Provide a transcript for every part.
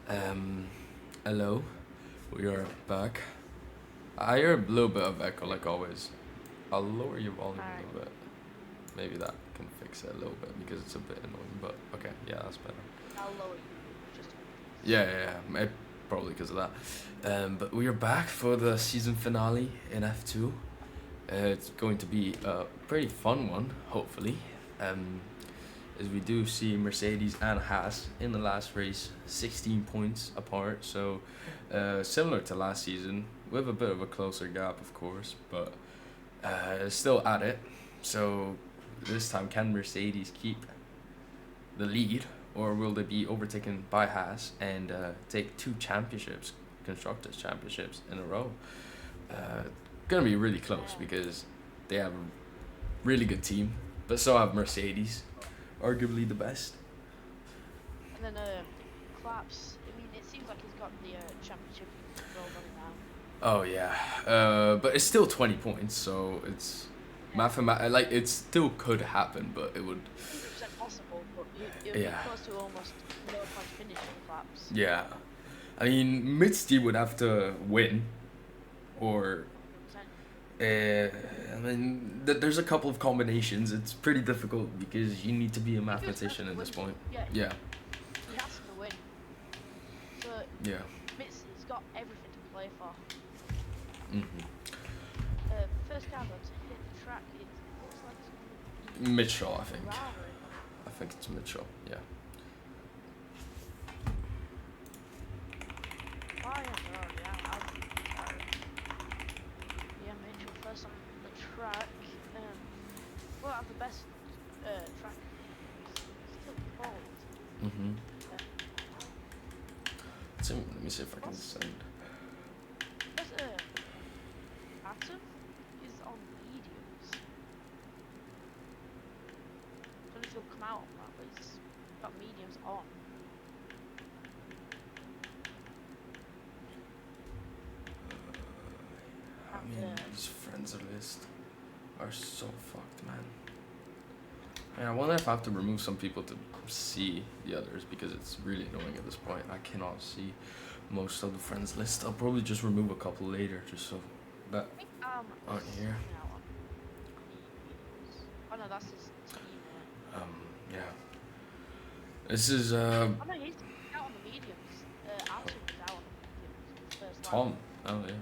Um, Hello, we are back. I hear a little bit of echo, like always. I'll lower your volume a Alright, little bit. Maybe that can fix it a little bit because it's a bit annoying. But okay, yeah, that's better. I'll lower you just in case. Yeah. Probably because of that. But we are back for the season finale in F2. It's going to be a pretty fun one, hopefully. Um, as we do see Mercedes and Haas in the last race 16 points apart, so similar to last season with a bit of a closer gap, of course, but still at it. So this time, can Mercedes keep the lead, or will they be overtaken by Haas and take two championships, constructors championships in a row? uh, Gonna be really close because they have a really good team, but so have Mercedes, arguably the best. And then Claps, I mean, it seems like he's got the championship rolled on him now. Oh yeah, but it's still 20 points, so it's like it still could happen, but it would. 100% possible, but it would be Yeah, close to almost no point finish for Claps. yeah. I mean, Mitsti would have to win, or 100%. I mean, there's a couple of combinations. It's pretty difficult because you need to be a If he was first mathematician to at this win, point. yeah, Yeah, he has to win. So yeah. Mitzi's got everything to play for. hmm First car though to hit the track, it looks like it's going to be Mitchell, I think. Ferrari. I think it's Mitchell. Yeah. Oh yeah, Ferrari, yeah, I'll be Ferrari. Yeah, Mitchell first on the track. Well, have the best track. Still cold. Mhm. Uh, So let me see if I can what's send. what's Atom is on mediums. Don't know if he'll come out on that, but he's got mediums on. I And mean, these friends list are so fucked, man. Yeah, I wonder if I have to remove some people to see the others because it's really annoying at this point. I cannot see most of the friends list. I'll probably just remove a couple later just so that I think aren't is here. coming out on mediums. Oh no, that's his teammate. Yeah. This is Oh no, he's out on the mediums. Atom is out on the mediums first lap. Tom. Oh yeah.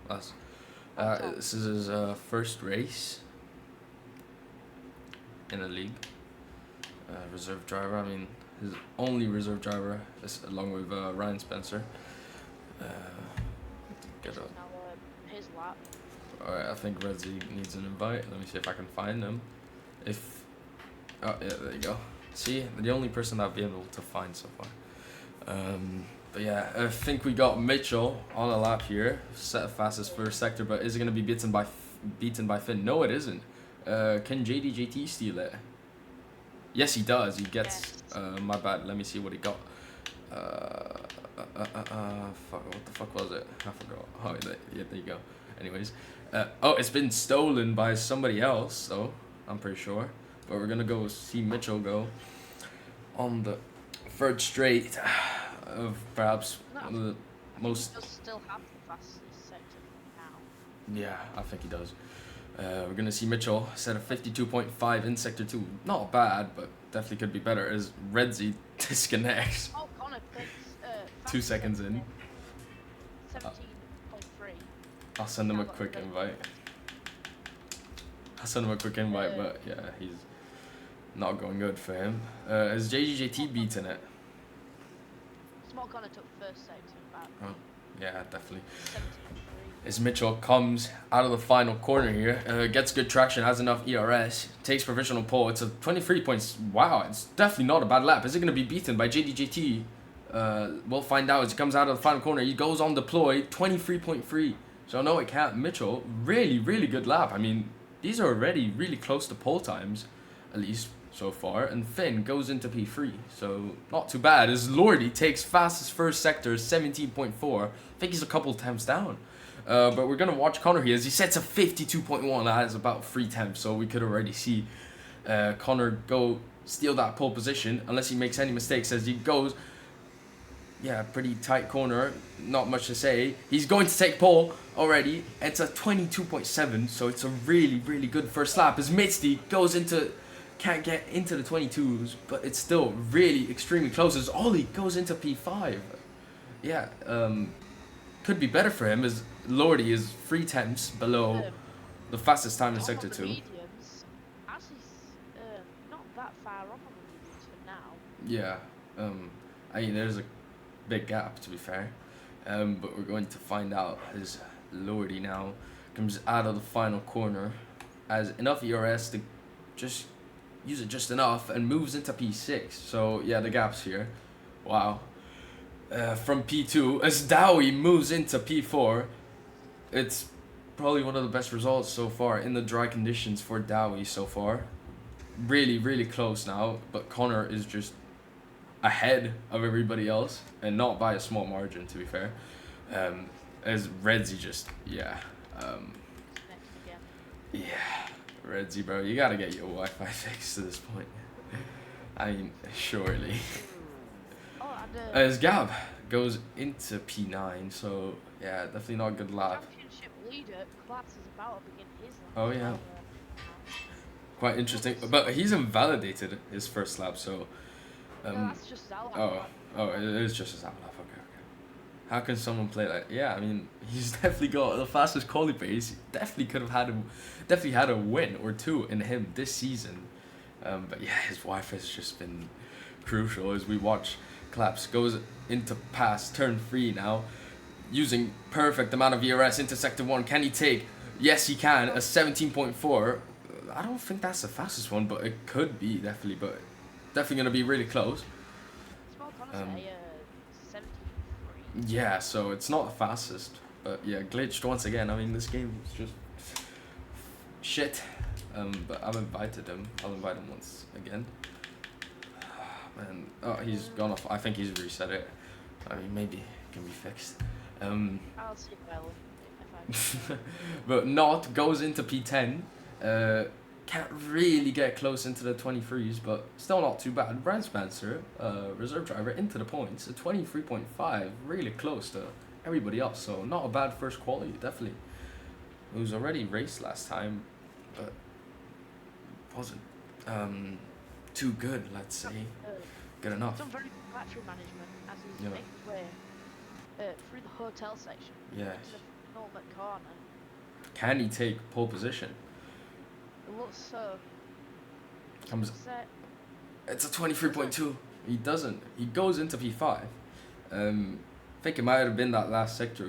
That's Tom. this is his first race in a league. Reserve driver. I mean, his only reserve driver is along with Ryan Spencer. Get This up. is now his lap. Alright, I think Redzi needs an invite. Let me see if I can find him. If oh yeah, there you go. See, the only person I've been able to find so far. But yeah, I think we got Mitchell on a lap here, set fastest first sector. But is it gonna be beaten by Finn? No, it isn't. Can JDJT steal it? Yes, he does. He gets. Yes. My bad. Let me see what he got. Fuck. What the fuck was it? I forgot. Oh, yeah, there you go. Anyways, oh, it's been stolen by somebody else, though. I'm pretty sure. But we're gonna go see Mitchell go on the third straight of perhaps No, one of the he most. does still have the fastest sector now. Yeah, I think he does. We're gonna see Mitchell set a 52.5 in sector 2. Not bad, but definitely could be better as Redzi disconnects Oh, Connor picks 2 seconds in. 17.3. I'll send him a quick invite. But yeah, he's not going good for him. Is JGJT beating it? Small Connor took first sector back. Oh, yeah, definitely. 17.3. As Mitchell comes out of the final corner here, gets good traction, has enough ERS, takes provisional pole. It's a 23 points. Wow, it's definitely not a bad lap. Is it going to be beaten by JDJT? We'll find out as he comes out of the final corner. He goes on deploy, 23.3. So no, it can't. Mitchell, really, really good lap. I mean, these are already really close to pole times, at least so far. And Finn goes into P3, so not too bad. As Lordy takes fastest first sector, 17.4. I think he's a couple times down. But we're gonna watch Connor here as he sets a 52.1. That is about 3 temps, so we could already see Connor go steal that pole position unless he makes any mistakes as he goes yeah, pretty tight corner. Not much to say. He's going to take pole already. It's a 22.7, so it's a really, really good first lap. As Mitzi goes into, can't get into the 22s, but it's still really extremely close. As Ollie goes into P5. Yeah, could be better for him as Lordy is 3 tenths below the fastest time in Sector 2. Mediums, actually, not that far off on the mediums for now. Yeah, I mean, there's a big gap to be fair, but we're going to find out as Lordy now comes out of the final corner, has enough ERS to just use it just enough and moves into P6. So yeah, the gap's here. Wow. From P2 as Dowie moves into P4. It's probably one of the best results so far in the dry conditions for Dowie so far. Really, really close now, but Connor is just ahead of everybody else, and not by a small margin to be fair. As Redzi just, yeah. Yeah, Redzi, bro, you gotta get your Wi-Fi fixed to this point. I mean, surely. As Gab goes into P9, so yeah, definitely not a good lap. Championship leader Klaas is about to begin his lap. Oh yeah. Quite interesting, but he's invalidated his first lap, so. No, that's just his lap. Oh, it is just his lap. Okay. How can someone play like? Yeah, I mean, he's definitely got the fastest quality pace. Definitely could have had a win or two in him this season. But yeah, his Wi-Fi has just been crucial as we watch. Claps goes into pass turn 3 now, using perfect amount of ERS into sector 1. Can he take? Yes, he can. A 17.4. I don't think that's the fastest one, but it could be definitely. But definitely gonna be really close. Yeah, so it's not the fastest, but yeah, glitched once again. I mean, this game was just shit. But I've invited him. I'll invite him once again. And oh, he's gone off. I think he's reset it. I mean, maybe it can be fixed. I'll see if I But Not goes into P10. Can't really get close into the 23s, but still not too bad. Brad Spencer, reserve driver, into the points. A 23.5, really close to everybody else. So not a bad first quality, definitely. It was already raced last time, but wasn't too good, let's say. Good enough. Some very good battery management as he's making his way through the hotel section. Yes. To the penultimate corner. Can he take pole position? It looks so. Comes. It's a 23.2. He doesn't. He goes into P5. I think it might have been that last sector,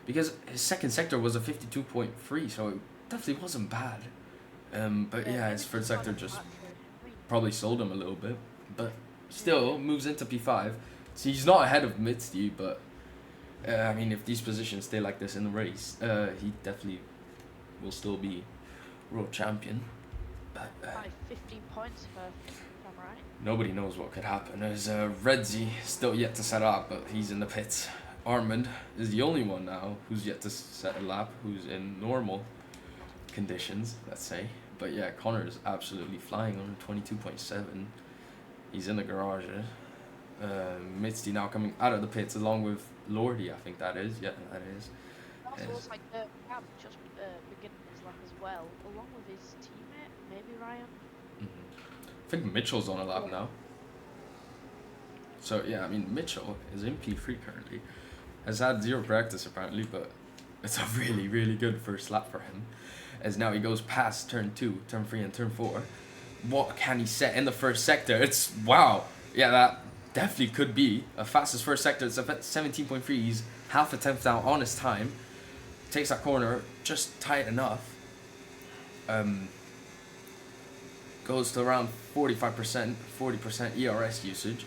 because his second sector was a 52.3, so it definitely wasn't bad. But yeah, his third sector just probably sold him a little bit, but still moves into P5. So he's not ahead of Mitzi, but I mean, if these positions stay like this in the race, he definitely will still be world champion. But by 15 points if I'm right. Nobody knows what could happen. There's Redzi still yet to set up, but he's in the pits. Armand is the only one now who's yet to set a lap, who's in normal conditions, let's say. But yeah, Connor is absolutely flying on 22.7. He's in the garage. Mitzi now coming out of the pits along with Lordy, I think that is. Yeah, that is. Also looks like Cam just beginning his lap as well, along with his teammate, maybe Ryan. I think Mitchell's on a lap now. So yeah, I mean, Mitchell is in P3 currently. Has had 0 practice apparently, but it's a really, really good first lap for him. As now he goes past turn 2, turn 3, and turn 4. What can he set in the first sector? It's wow. Yeah, that definitely could be a fastest first sector. It's a 17.3. He's half a tenth down on his time. Takes that corner just tight enough. Goes to around 45%, 40% ERS usage.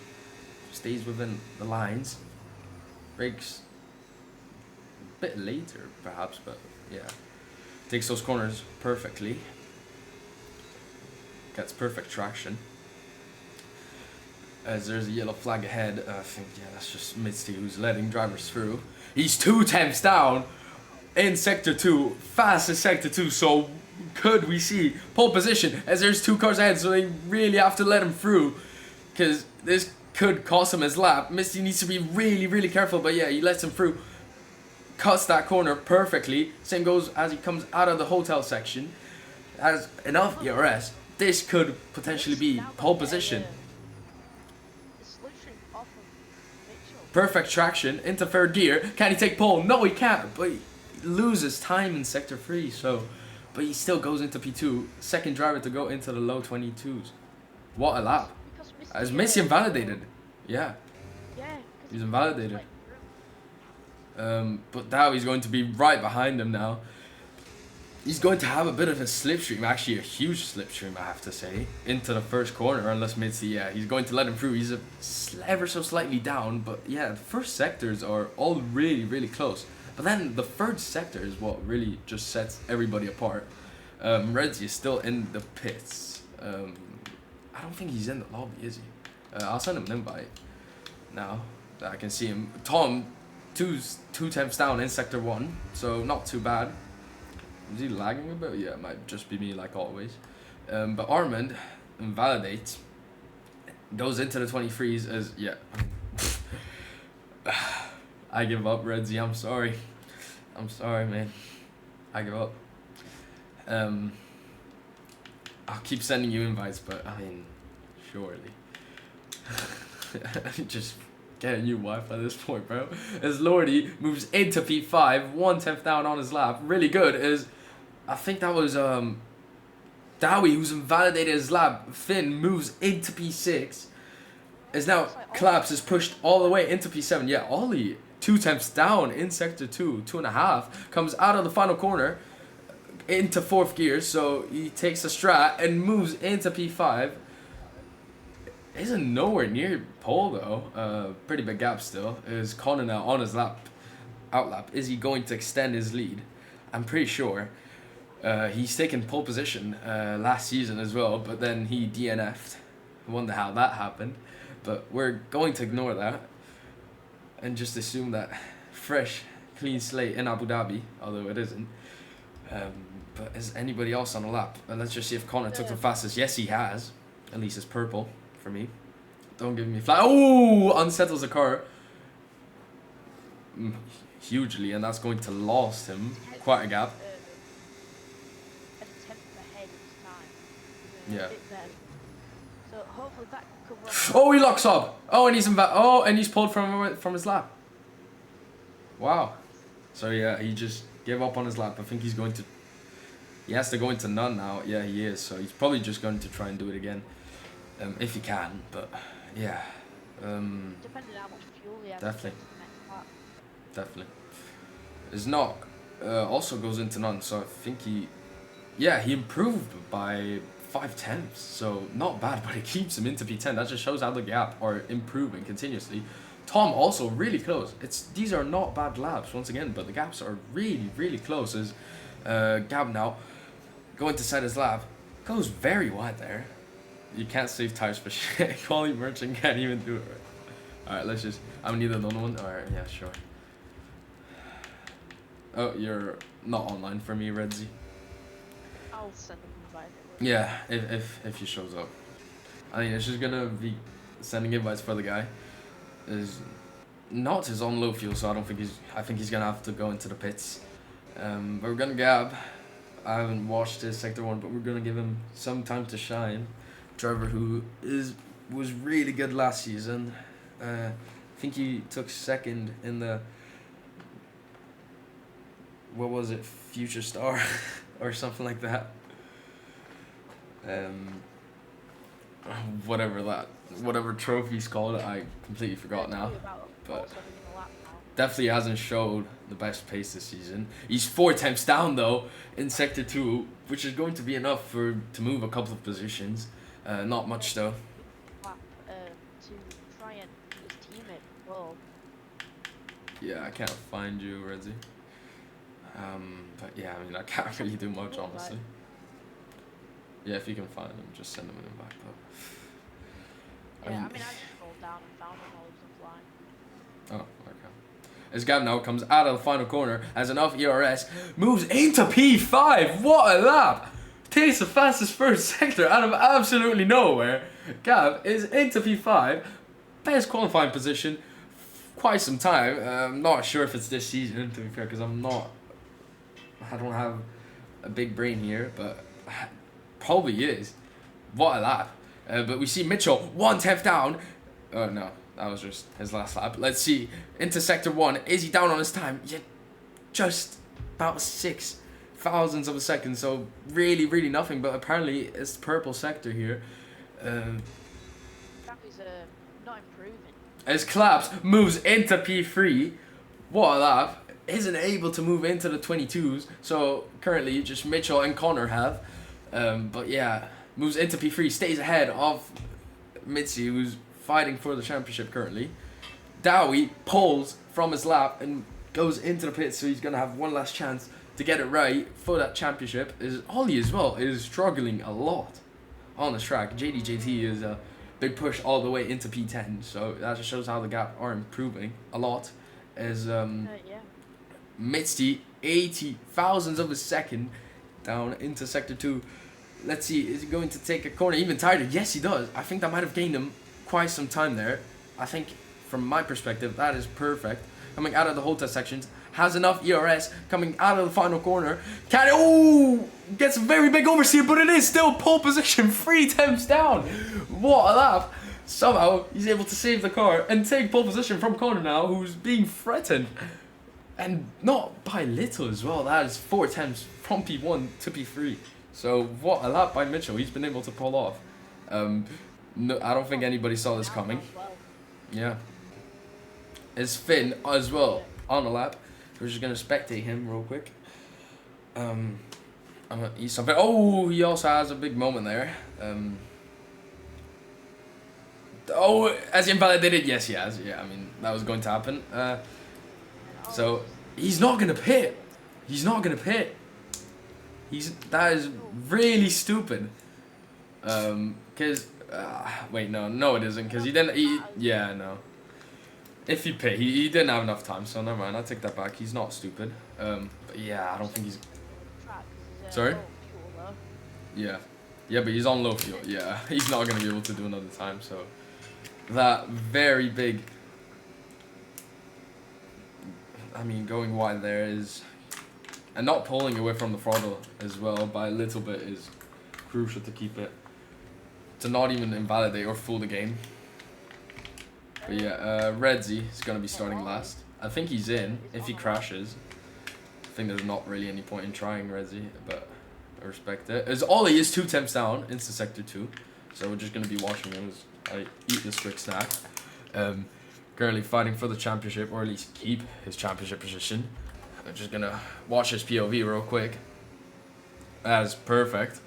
Stays within the lines. Brakes a bit later perhaps, but yeah. Takes those corners perfectly. Gets perfect traction. As there's a yellow flag ahead, I think, yeah, that's just Mitzi who's letting drivers through. He's 2 tenths down in Sector 2, fastest Sector 2, so could we see pole position as there's 2 cars ahead, so they really have to let him through, because this could cost him his lap. Misty needs to be really, really careful, but yeah, he lets him through. Cuts that corner perfectly. Same goes as he comes out of the hotel section. Has enough ERS. This could potentially be pole position. Perfect traction into third gear. Can he take pole? No, he can't. But he loses time in sector 3. So, but he still goes into P2. Second driver to go into the low 22s. What a lap. Is Missy invalidated? Yeah. He's invalidated. But now he's going to be right behind him now. He's going to have a bit of a slipstream, actually a huge slipstream, I have to say, into the first corner, unless Mitzi, yeah, he's going to let him through. He's ever so slightly down, but yeah, the first sectors are all really, really close. But then the third sector is what really just sets everybody apart. Redzi is still in the pits. I don't think he's in the lobby, is he? I'll send him an invite now that I can see him. Tom, two temps down in sector 1, so not too bad. Is he lagging a bit? Yeah, it might just be me like always. But Armand invalidates. Goes into the 23s as, yeah. I give up, Redzi. I'm sorry. I'm sorry, man. I give up. I'll keep sending you invites, but I mean, surely. Just get a new Wi-Fi at this point, bro. As Lordy moves into P5, 1/10 down on his lap. Really good. As I think that was Dowie who's invalidated his lap. Finn moves into P6. As now Claps is pushed all the way into P7. Yeah, Ollie 2 temps down in sector 2, 2.5. Comes out of the final corner into 4th gear. So he takes a strat and moves into P5. Isn't nowhere near pole though. Pretty big gap still. Is Connor now on his lap, outlap? Is he going to extend his lead? I'm pretty sure. He's taken pole position last season as well, but then he DNF'd. I wonder how that happened, but we're going to ignore that and just assume that fresh, clean slate in Abu Dhabi, although it isn't. But is anybody else on the lap? Let's just see if Connor took the fastest. Yes, he has. At least it's purple for me. Don't give me flat. Oh, unsettles the car hugely, and that's going to lost him quite a gap. Yeah. So hopefully that can cover up. Oh, he locks up. Oh, and he's pulled from his lap. Wow. So yeah, he just gave up on his lap. I think he's going to. He has to go into none now. Yeah, he is. So he's probably just going to try and do it again, if he can. But yeah. Depending on how much fuel he has. Definitely. Is not. Also goes into none. So I think he. Yeah, he improved by 5/10, so not bad, but it keeps him into P10. That just shows how the gap are improving continuously. Tom also really close. These are not bad laps once again, but the gaps are really, really close. As Gab now going to set his lap, goes very wide there. You can't save tires for shit. Quality Merchant can't even do it right. Alright, let's just. I'm neither another one. Alright, yeah, sure. Oh, you're not online for me, Redzi. I'll send him an invite. Yeah, if he shows up. I mean, it's just gonna be sending invites for the guy. Is not his own low fuel, so I think he's gonna have to go into the pits. But we're gonna Gab. I haven't watched his sector 1, but we're gonna give him some time to shine. Driver who was really good last season. I think he took second in the, what was it, Future Star or something like that. Whatever trophy's called, I completely forgot now. But definitely hasn't showed the best pace this season. He's 4 temps down though in sector 2, which is going to be enough to move a couple of positions. Not much though. To try and his teammate well. Yeah, I can't find you, Redzi. But yeah, I mean, I can't really do much, honestly. Yeah, if you can find him, just send him an invite. But I mean, I just scrolled down and found him while he was offline. Oh, okay. As Gab now comes out of the final corner, has enough ERS, moves into P5. What a lap! Takes the fastest first sector out of absolutely nowhere. Gab is into P5. best qualifying position quite some time. I'm not sure if it's this season, to be fair, because I don't have a big brain here, but probably is. What a lap. But we see Mitchell 1/10 down. Oh no, that was just his last lap. Let's see, into sector 1. Is he down on his time? Yeah, just about 6 thousandths of a second, so really, really nothing, but apparently it's purple sector here. That is not improving. As Claps moves into P3, what a lap, isn't able to move into the 22s, so currently just Mitchell and Connor have. But yeah, moves into P3, stays ahead of Mitzi, who's fighting for the championship currently. Dowie pulls from his lap and goes into the pit, so he's going to have one last chance to get it right for that championship. Is Ollie as well is struggling a lot on this track. JDJT is a big push all the way into P10, so that just shows how the gap are improving a lot. As Yeah. Mitzi 80 thousandths of a second down into sector 2. Let's see, is he going to take a corner even tighter? Yes, he does. I think that might have gained him quite some time there. I think from my perspective that is perfect. Coming out of the whole test sections, has enough ERS coming out of the final corner. Gets a very big oversteer, but it is still pole position, 3 attempts down. What a lap. Somehow he's able to save the car and take pole position from Connor now, who's being threatened. And not by little as well. That is 4 attempts from P1 to P3. So what a lap by Mitchell. He's been able to pull off. No, I don't think anybody saw this coming. Yeah. It's Finn as well on the lap. We're just gonna spectate him real quick. I'm gonna eat something. Oh, he also has a big moment there. Has he invalidated? Yes, he has. Yeah, I mean that was going to happen. So he's not gonna pit. He's not gonna pit. That is really stupid. Cause wait, no, it isn't. Cause he didn't. Yeah, no. If he pit, he didn't have enough time. So never mind. I take that back. He's not stupid. But yeah, I don't think he's. Sorry. Yeah, yeah, but he's on low fuel. Yeah, he's not gonna be able to do another time. So that very big. I mean, going wide there is, and not pulling away from the throttle as well by a little bit is crucial to keep it, to not even invalidate or fool the game. But yeah, Redzi is going to be starting last. I think he's in if he crashes. I think there's not really any point in trying Redzi, but I respect it. As Ollie is 2 attempts down into sector 2, so we're just going to be watching him as I eat this quick snack. Currently fighting for the championship, or at least keep his championship position. I'm just going to watch his POV real quick. That's perfect.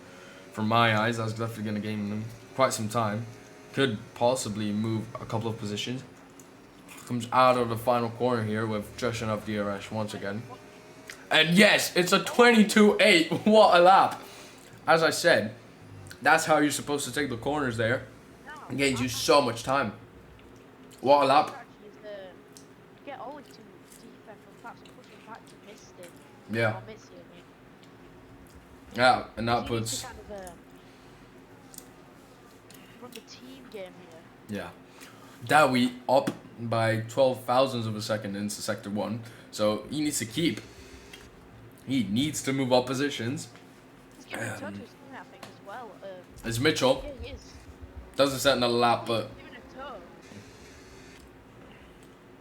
From my eyes, that's definitely going to gain him quite some time. Could possibly move a couple of positions. Comes out of the final corner here with just enough DRS once again. And yes, it's a 22.8. What a lap. As I said, that's how you're supposed to take the corners there. It gains you so much time. What a lap. Get Ollie to defend from perhaps pushing back to Misty. Yeah. Or Mitzi, I mean. Yeah, and that You need puts... to kind of, run the team game here. Yeah. Dowie up by 12 thousandths of a second into sector 1. So he needs to keep. He needs to move up positions. He's giving a toe to his team, I think, as well. It's Mitchell. Yeah, he is. Doesn't set another lap, but... He's giving a toe.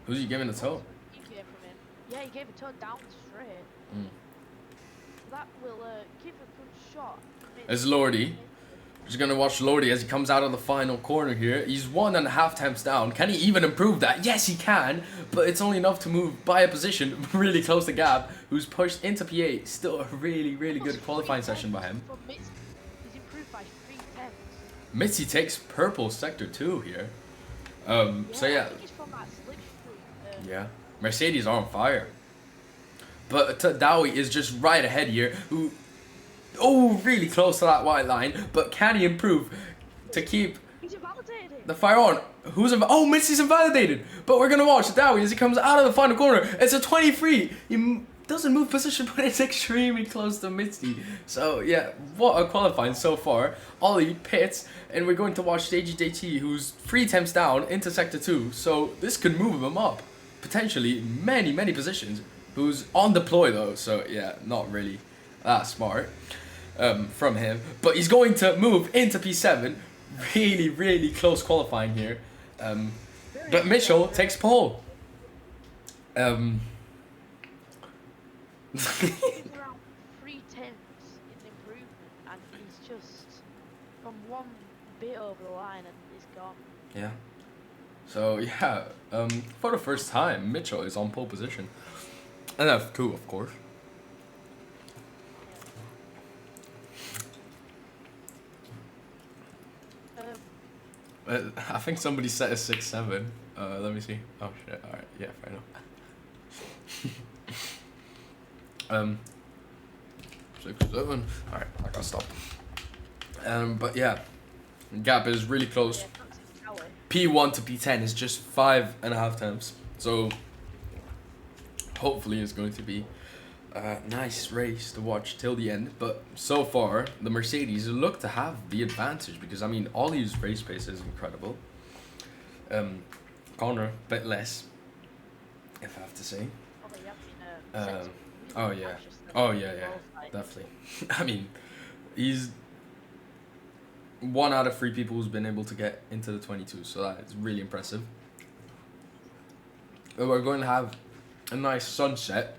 Who's he giving a toe? Team game from him. Yeah, he gave a toe down straight. Mm. That will give a good shot. It's Lordy. Just gonna watch Lordy as he comes out of the final corner here. He's 1.5 attempts down. Can he even improve that? Yes, he can, but it's only enough to move by a position really close to Gab, who's pushed into P8. Still a really, really good qualifying session by him. He's improved by 3 tenths. Mitzi takes purple sector 2 here. So yeah. I think it's from that slipstream. Yeah. Mercedes are on fire. But Dowie is just right ahead here. Who? Oh, really close to that white line. But can he improve to keep He's invalidated. the fire on? Oh, Mitzi's invalidated. But we're going to watch Dowie as he comes out of the final corner. It's a 23. He doesn't move position, but it's extremely close to Misty. So yeah, what a qualifying so far. Ollie pits, and we're going to watch JGJT, who's 3 attempts down into sector 2. So this could move him up, potentially many positions. Who's on deploy though, so yeah, not really that smart from him. But he's going to move into P7. Really close qualifying here. But Mitchell takes pole. He's around 3/10 in improvement, and he's just from one bit over the line and he's gone. Yeah. So yeah, for the first time, Mitchell is on pole position. And F2, of course. I think somebody set a 6-7. Let me see. Oh shit. All right. Yeah, fair enough. 6-7. All right, I gotta stop. But yeah, gap is really close. P1 to P10 is just 5.5 times. So hopefully it's going to be a nice race to watch till the end. But so far, the Mercedes look to have the advantage because, I mean, Ollie's race pace is incredible. Connor, a bit less, if I have to say. Oh yeah, definitely. I mean, he's 1 out of 3 people who's been able to get into the 22, so that's really impressive. We're going to have a nice sunset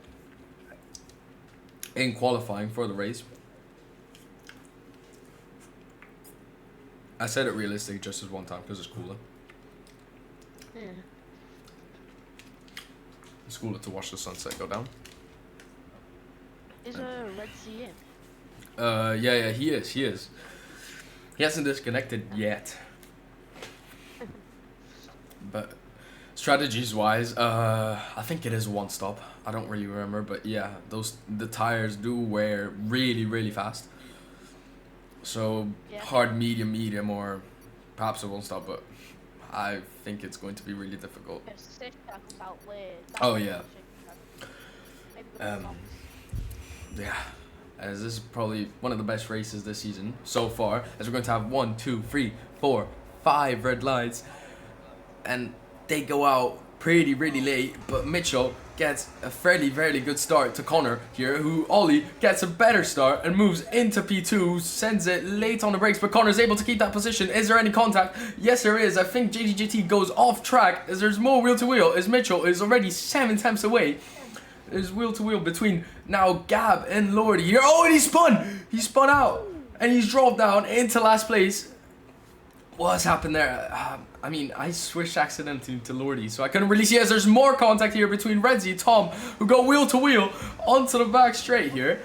in qualifying for the race. I said it realistic just as one time because it's cooler. Yeah. It's cooler to watch the sunset go down. Is Red Sea in? Yeah, he is. He hasn't disconnected yet. But strategies wise, I think it is one stop. I don't really remember, but yeah, the tires do wear really fast. So Yeah. hard, medium, or perhaps a one stop, but I think it's going to be really difficult. If safety car comes out late. Oh, yeah. Maybe the Um, Yeah, as this is probably one of the best races this season so far, as we're going to have 1, 2, 3, 4, 5 red lights, and they go out really late, but Mitchell gets a very good start to Connor here, who Ollie gets a better start and moves into P2, sends it late on the brakes, but Connor's able to keep that position. Is there any contact? Yes, there is. I think JGJT goes off track as there's more wheel to wheel, as Mitchell is already 7 tenths away. There's wheel to wheel between now Gab and Lordy here. Oh, and he spun! He spun out, and he's dropped down into last place. What's happened there? I mean, I switched accidentally to Lordy, so I couldn't really see as there's more contact here between Redzi, Tom, who go wheel to wheel onto the back straight here.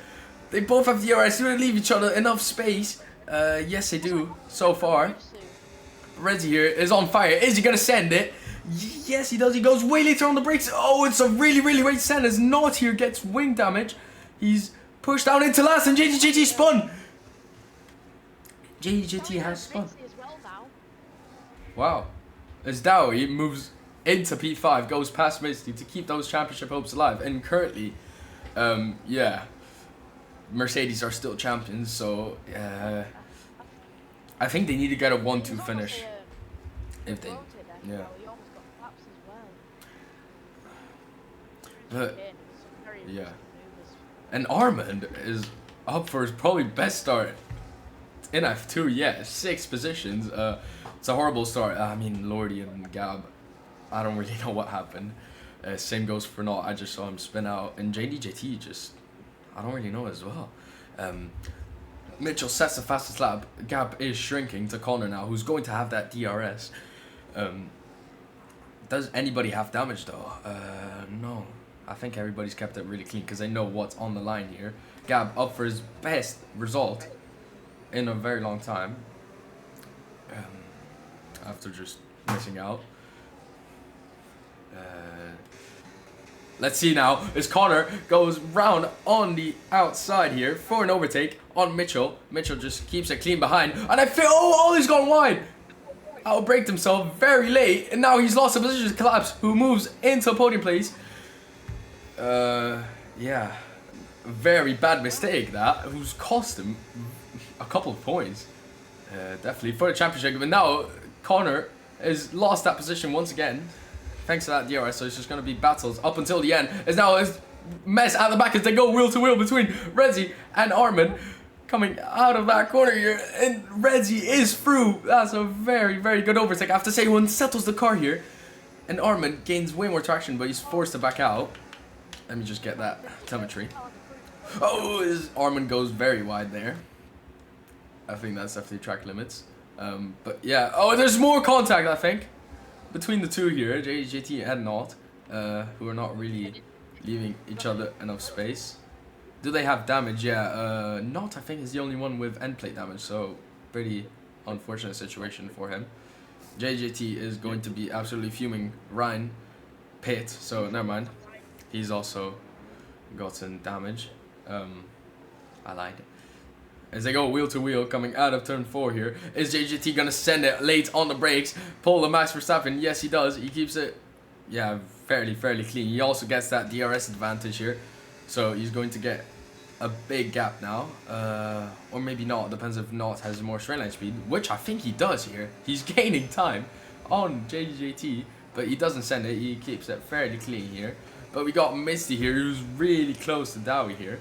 They both have DRS. Do they leave each other enough space? Yes, they do, so far. Redzi here is on fire. Is he going to send it? Yes, he does. He goes way later on the brakes. Oh, it's a really late send as Not here gets wing damage. He's pushed down into last, and JGJT spun. JGJT has spun. Wow. As Dowie moves into P5, goes past Misty to keep those championship hopes alive. And currently, yeah, Mercedes are still champions, so I think they need to get a 1-2 finish. If they, yeah. But, yeah. And Armand is up for his probably best start in F2, yeah, 6 positions. It's a horrible start. I mean, Lordy and Gab, I don't really know what happened. Same goes for Not. I just saw him spin out. And JDJT just, I don't really know as well. Mitchell sets the fastest lap. Gab is shrinking to Connor now, who's going to have that DRS. Does anybody have damage though? No. I think everybody's kept it really clean because they know what's on the line here. Gab up for his best result in a very long time. After just missing out. Let's see now as Connor goes round on the outside here for an overtake on Mitchell. Mitchell just keeps it clean behind. And I feel, oh, he's gone wide. Outbraked himself very late. And now he's lost the position to Collapse, who moves into podium place. yeah, very bad mistake that, who's cost him a couple of points. Definitely for the championship. But now Connor has lost that position once again, thanks to that DRS. So it's just going to be battles up until the end. It's now a mess at the back as they go wheel to wheel between Redzi and Armin. Coming out of that corner here, and Redzi is through. That's a very, very good overtake. I have to say, one settles the car here, and Armin gains way more traction, but he's forced to back out. Let me just get that telemetry. Oh, Armin goes very wide there. I think that's definitely track limits. But yeah, oh, there's more contact, I think, between the two here, JT and Not, who are not really leaving each other enough space. Do they have damage? Yeah, Not, I think, is the only one with end plate damage, so pretty unfortunate situation for him. JJT is going to be absolutely fuming. Ryan pit, so never mind. He's also gotten damage. I lied. As they go wheel to wheel, coming out of turn 4 here. Is JJT gonna send it late on the brakes? Pull the Max Verstappen? Yes, he does. He keeps it, yeah, fairly clean. He also gets that DRS advantage here. So he's going to get a big gap now. Or maybe not. Depends if Not has more straight line speed, which I think he does here. He's gaining time on JJT, but he doesn't send it. He keeps it fairly clean here. But we got Misty here, who's really close to Dhabi here.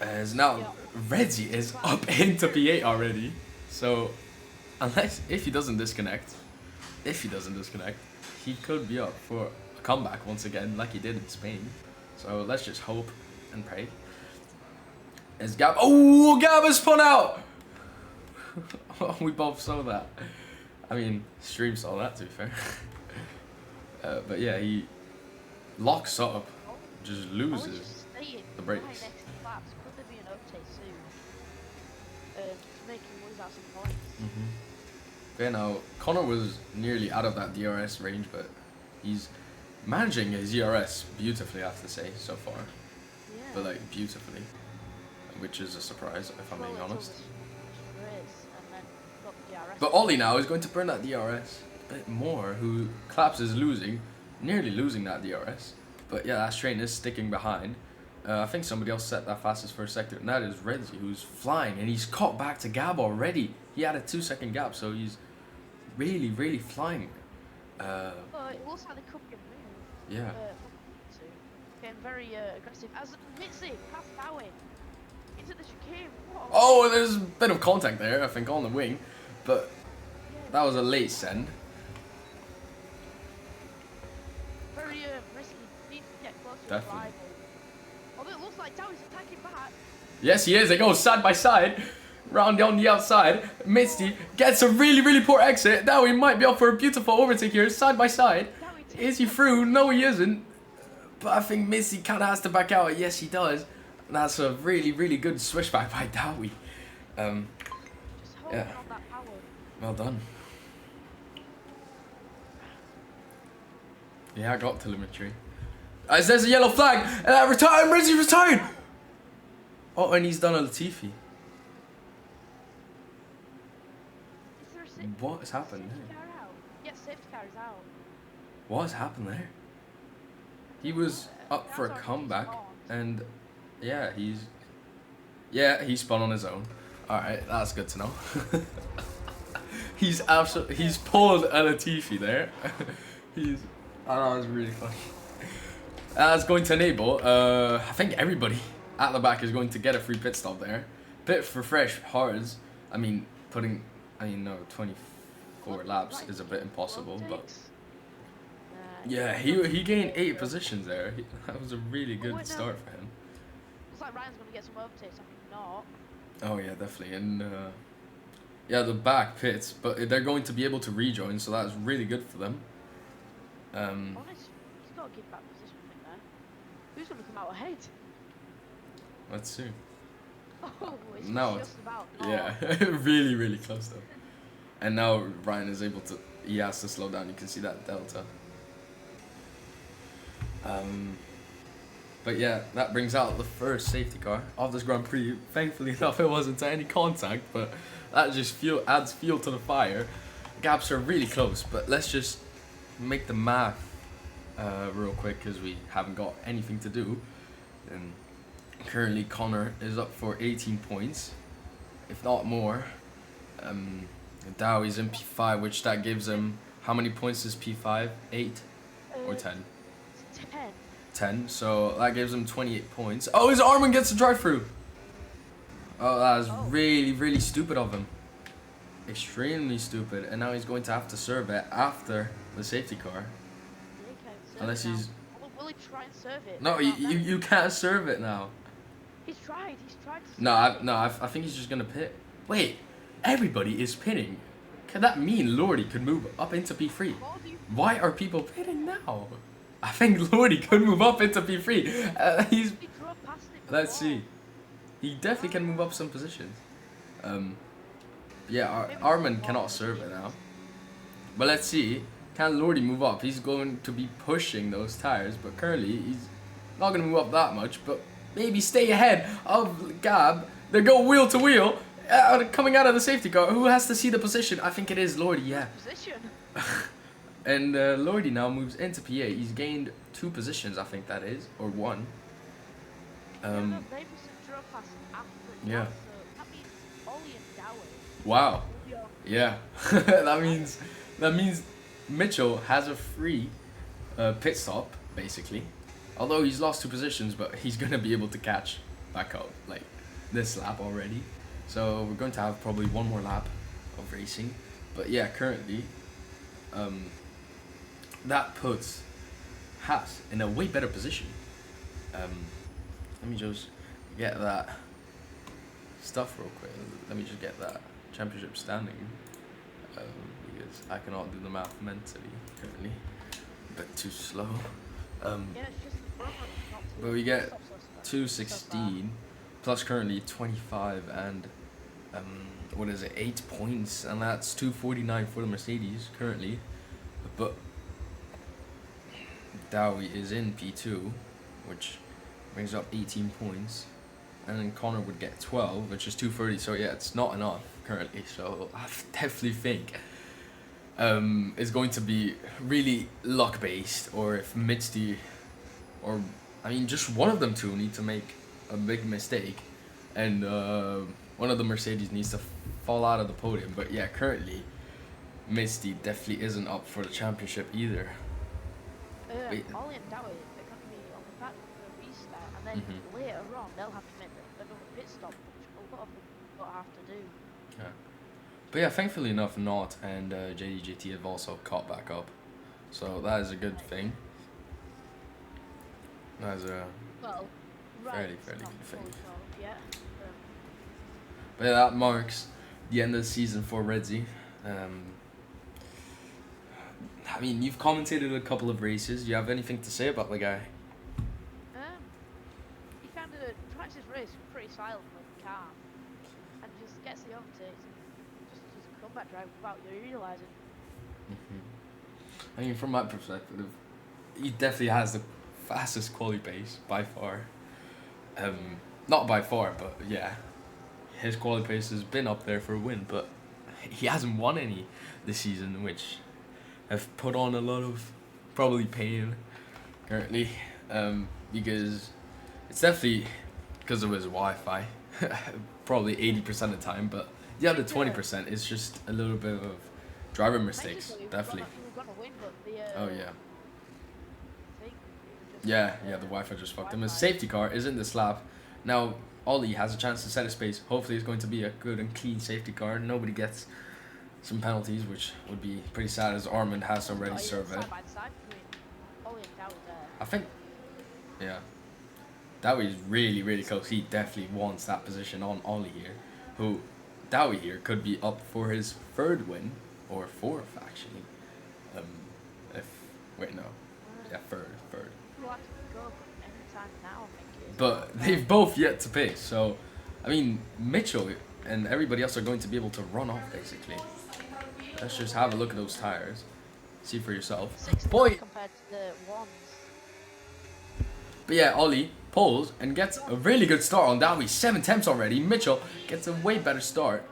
As now Redzi is up into P8 already. So if he doesn't disconnect, he could be up for a comeback once again, like he did in Spain. So let's just hope and pray. As Gab, oh, Gab has spun out. We both saw that. I mean, stream saw that, to be fair. But yeah, he locks up, just loses the brakes. Yeah, now Connor was nearly out of that DRS range, but he's managing his DRS beautifully, I have to say, so far. Yeah. But like beautifully, which is a surprise if I'm being honest. But Ollie now is going to burn that DRS a bit more. Who Claps is losing, nearly losing that DRS. But yeah, that train is sticking behind. I think somebody else set that fastest first sector, and that is Redzi, who's flying, and he's caught back to Gab already. He had a 2-second gap, so he's really flying. It looks like they could get moved. Yeah. Getting very aggressive. As Mitzi passed Bowie into the chicane. Oh, there's a bit of contact there, I think, on the wing, but that was a late send. Very risky. Needs to get closer to Definitely. rival. Although it looks like Dowie's attacking back. Yes, he is. They go side by side. Round on the outside. Misty gets a really poor exit. Now he might be up for a beautiful overtake here, side by side. Is he through? No, he isn't. But I think Misty kind of has to back out. Yes, he does. That's a really good switchback by Dowie. Yeah. Well done. Yeah, I got telemetry. As there's a yellow flag, and I retired. Rizzy retired. Oh, and he's done a Latifi. What has happened there? Yeah, safety car is out. What has happened there? He was up for a comeback, and yeah, he spun on his own. All right, that's good to know. He's pulled a Latifi there. I know, it's really funny. That's going to enable, I think everybody at the back is going to get a free pit stop there. Pit for fresh hards. I mean, no, 24 laps is a bit impossible, but yeah, he gained 8 positions there. That was a really good start for him. Looks like Ryan's gonna get some overtakes. I think not. Oh yeah, definitely, and yeah, the back pits, but they're going to be able to rejoin, so that's really good for them. He's got to give back position, I think, there. Who's going to come out ahead? Let's see. Oh, it's now just about. Yeah, really close though. And now Ryan is able to, he has to slow down. You can see that delta. But yeah, that brings out the first safety car of this Grand Prix. Thankfully enough, it wasn't any contact, but that just adds fuel to the fire. Gaps are really close, but let's just make the math real quick because we haven't got anything to do. And currently Connor is up for 18 points, if not more. Dowie's in P5, which that gives him, how many points is P5? 8 or 10? 10. 10, so that gives him 28 points. Oh, his Armin gets a drive-through! Oh, that is really, really stupid of him. Extremely stupid, and now he's going to have to serve it after the safety car. Unless he's... Will he try and serve it? No, you can't serve it now. He's tried to No, I think he's just gonna pit. Wait, everybody is pitting. Can that mean Lordy could move up into P3? Why are people pitting now? I think Lordy could move up into P3. Let's see. He definitely can move up some positions. Yeah, Armin cannot serve it now. But let's see. Can Lordy move up? He's going to be pushing those tires, but currently he's not going to move up that much, but maybe stay ahead of Gab. They go wheel to wheel, coming out of the safety car. Who has to see the position? I think it is Lordy, yeah. Position. And Lordy now moves into P8. He's gained 2 positions, I think that is, or 1. Yeah. Wow. Yeah. that means Mitchell has a free pit stop, basically. Although he's lost 2 positions, but he's gonna be able to catch back up like this lap already. So we're going to have probably 1 more lap of racing. But yeah, currently that puts Haas in a way better position. Let me just get that stuff real quick. Let me just get that championship standing, because I cannot do the math mentally currently. A bit too slow. But we get 216 plus currently 25 and what is it, 8 points, and that's 249 for the Mercedes currently. But Dowie is in P2, which brings up 18 points, and then Connor would get 12, which is 230. So yeah, it's not enough currently. So I definitely think it's going to be really luck based, or if Mitzi, or I mean just one of them two need to make a big mistake, and one of the Mercedes needs to fall out of the podium. But yeah, currently Misty definitely isn't up for the championship either. Ollie and Dowie are going to be on the back for a restart, and then later on they'll have to make another pit stop, which a lot of them will have to do. Yeah. But yeah, thankfully enough, Not and JDJT have also caught back up, so that is a good thing. That is a fairly good thing. Yeah. But yeah, that marks the end of the season for Redzi. I mean, you've commentated a couple of races. Do you have anything to say about the guy? He kind of tries his race pretty silently, calm, and just gets the overtakes and just combat drive without you realising. I mean, from my perspective, he definitely has the fastest quali pace by far. Not by far, but yeah, his quali pace has been up there for a win, but he hasn't won any this season, which have put on a lot of probably pain currently, because it's definitely because of his Wi-Fi, probably 80% of the time, but the other 20% is just a little bit of driver mistakes, definitely. Oh yeah. Yeah, the Wi-Fi just fucked him. His safety car is in this lap. Now Ollie has a chance to set his pace. Hopefully it's going to be a good and clean safety car. Nobody gets some penalties, which would be pretty sad as Armand has already served it. I think, yeah, Dowie is really, really close. He definitely wants that position on Ollie here, who Dowie here could be up for his 3rd win, or 4th actually. Third. But they've both yet to pace, so I mean Mitchell and everybody else are going to be able to run off basically. Let's just have a look at those tires, see for yourself. Boy. Compared to the ones. But yeah, Ollie pulls and gets a really good start on Dowie. 7 temps already. Mitchell gets a way better start.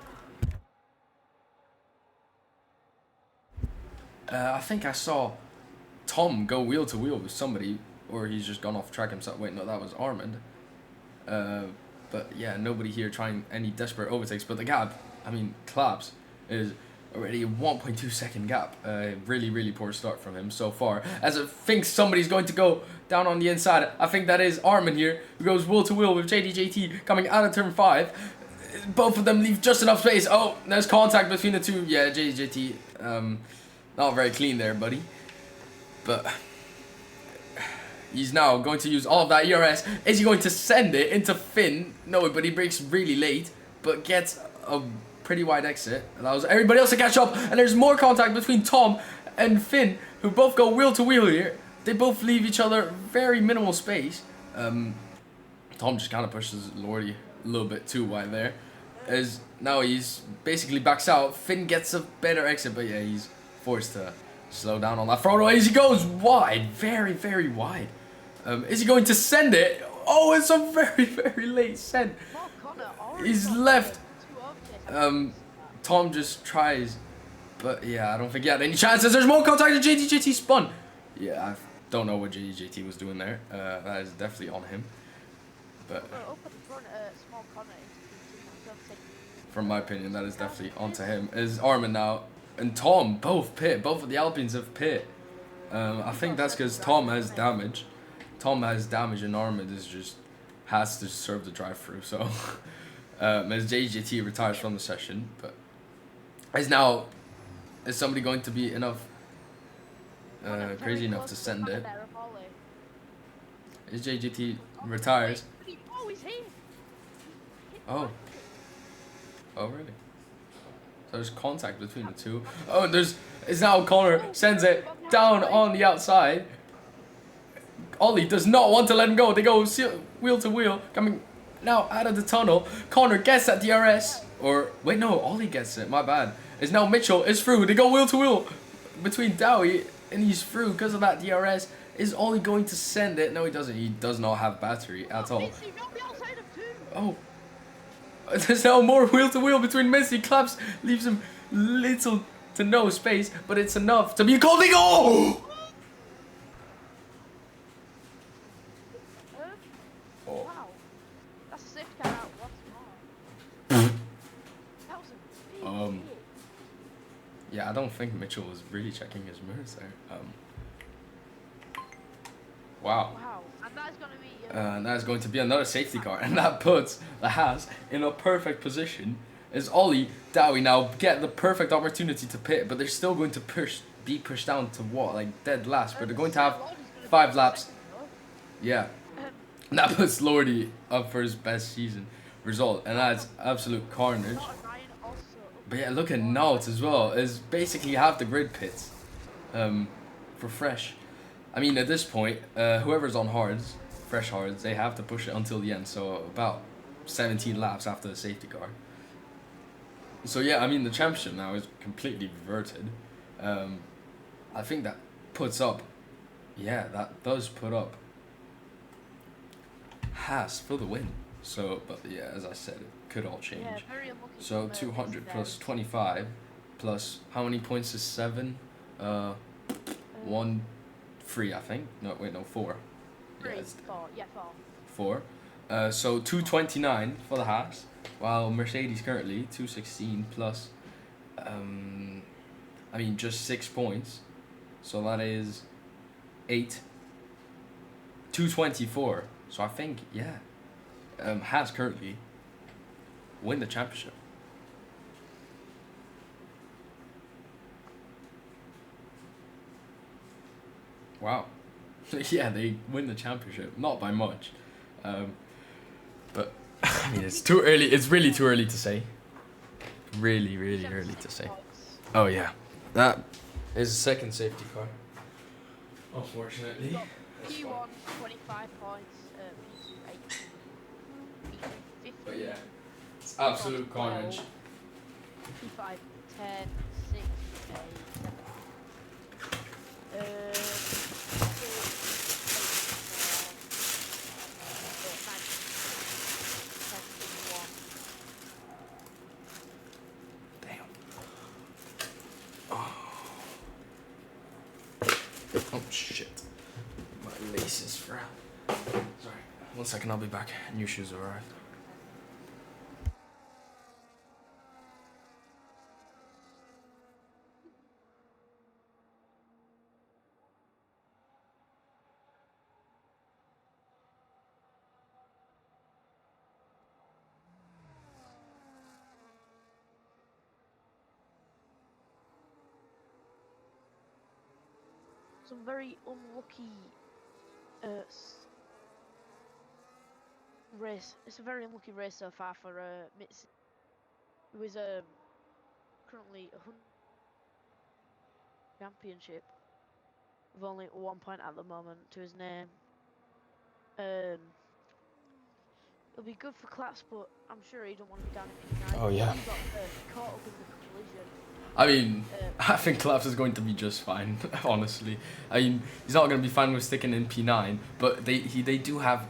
I think I saw Tom go wheel to wheel with somebody. or he's just gone off track himself. Wait, no, that was Armand. But yeah, nobody here trying any desperate overtakes. But the gap, I mean, Claps is already a 1.2 second gap. Really, really poor start from him so far. As I think somebody's going to go down on the inside. I think that is Armin here, who goes wheel to wheel with JDJT coming out of turn 5. Both of them leave just enough space. Oh, there's contact between the two. Yeah, JDJT, not very clean there, buddy. But he's now going to use all of that ERS. Is he going to send it into Finn? No, but he breaks really late, but gets a pretty wide exit. Allows everybody else to catch up, and there's more contact between Tom and Finn, who both go wheel to wheel here. They both leave each other very minimal space. Tom just kind of pushes Lordy a little bit too wide there. As now he's basically backs out. Finn gets a better exit, but yeah, he's forced to slow down on that throttle as he goes wide, very, very wide. Is he going to send it? Oh, it's a very, very late send. He's left. Tom just tries, but yeah, I don't think he had any chances. There's more contact and JDJT spun. Yeah, I don't know what JDJT was doing there. That is definitely on him. But from my opinion, that is definitely onto him. Is Armin now and Tom both pit. Both of the Alpines have pit. I think that's because Tom has damage. Tom has damage and Armin is just has to serve the drive-through. So as JJT retires from the session, but is somebody going to be enough crazy enough to send it? Is JJT retires? Oh. Oh really? So there's contact between the two. Oh, it's now Connor sends it down on the outside. Ollie does not want to let him go. They go wheel to wheel, coming now out of the tunnel. Connor gets that DRS, or wait, no, Ollie gets it. My bad. It's now Mitchell is through. They go wheel to wheel between Dowie, and he's through because of that DRS. Is Ollie going to send it? No, he doesn't. He does not have battery at all. Oh. There's now more wheel to wheel between Missy. Claps leaves him little to no space, but it's enough to be a goal. Oh! Wow. That's a safety car out. What's that was a big hit. Yeah, I don't think Mitchell was really checking his mirrors there. Wow. Wow. And that's gonna be. That is going to be another safety car, and that puts the Haas in a perfect position. As Ollie, Dowie now get the perfect opportunity to pit, but they're still going to be pushed down to what, like dead last, but they're going to have 5 laps. Yeah, and that puts Lordy up for his best season result, and that's absolute carnage. But yeah, look at Naut as well. Is basically half the grid pits for fresh. I mean, at this point, whoever's on hards, fresh hards, they have to push it until the end. So about 17 laps after the safety car. So yeah, I mean, the championship now is completely reverted. I think that puts up, yeah, that does put up Haas for the win. So, but yeah, as I said, it could all change. Yeah, very unlucky. So 200 plus 25 plus how many points is 7? 1, 3, I think. No, wait, no, 4. 3, Yeah, 4. Yeah, 4. 4. So 229 for the Haas, while Mercedes currently 216 plus, I mean, just 6 points. So that is 8. 224. So I think, yeah, Haas currently win the championship. Wow. Yeah, they win the championship. Not by much. But, I mean, it's too early. It's really too early to say. Really, really early to say. Oh, yeah. That is the second safety car. Unfortunately. P1, 25 points. P2, 18. P3, 15. But yeah, it's absolute carnage. P5, 10, 6, 8, 7. Oh shit. My leg. Jesus, for sorry. 1 second, I'll be back. New shoes arrived. Some very unlucky race. It's a very unlucky race so far for Mitzi, who is currently a championship with only 1 point at the moment to his name. It'll be good for Claps, but I'm sure he don't want to be down in P9. Oh, yeah. He got caught up in the collision. I mean, I think Claps is going to be just fine, honestly. I mean, he's not going to be fine with sticking in P9, but they do have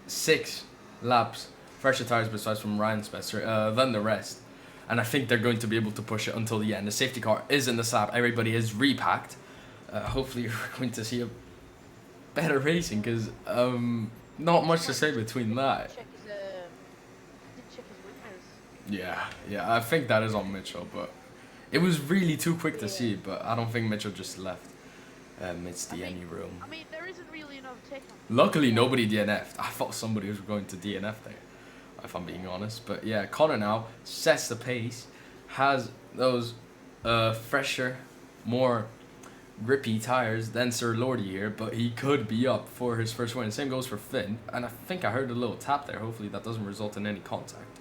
6 laps fresher tires besides from Ryan Spencer than the rest. And I think they're going to be able to push it until the end. The safety car is in the slap. Everybody is repacked. Hopefully we're going to see a better racing, because not much to say between that. Check his winners. Yeah, I think that is on Mitchell, but it was really too quick to see, but I don't think Mitchell just left amidst the any room. I mean, there isn't really an overtake on. Luckily, nobody DNF'd. I thought somebody was going to DNF there, if I'm being honest. But yeah, Connor now sets the pace, has those fresher, more grippy tires than Sir Lordy here, but he could be up for his first win. Same goes for Finn, and I think I heard a little tap there. Hopefully that doesn't result in any contact.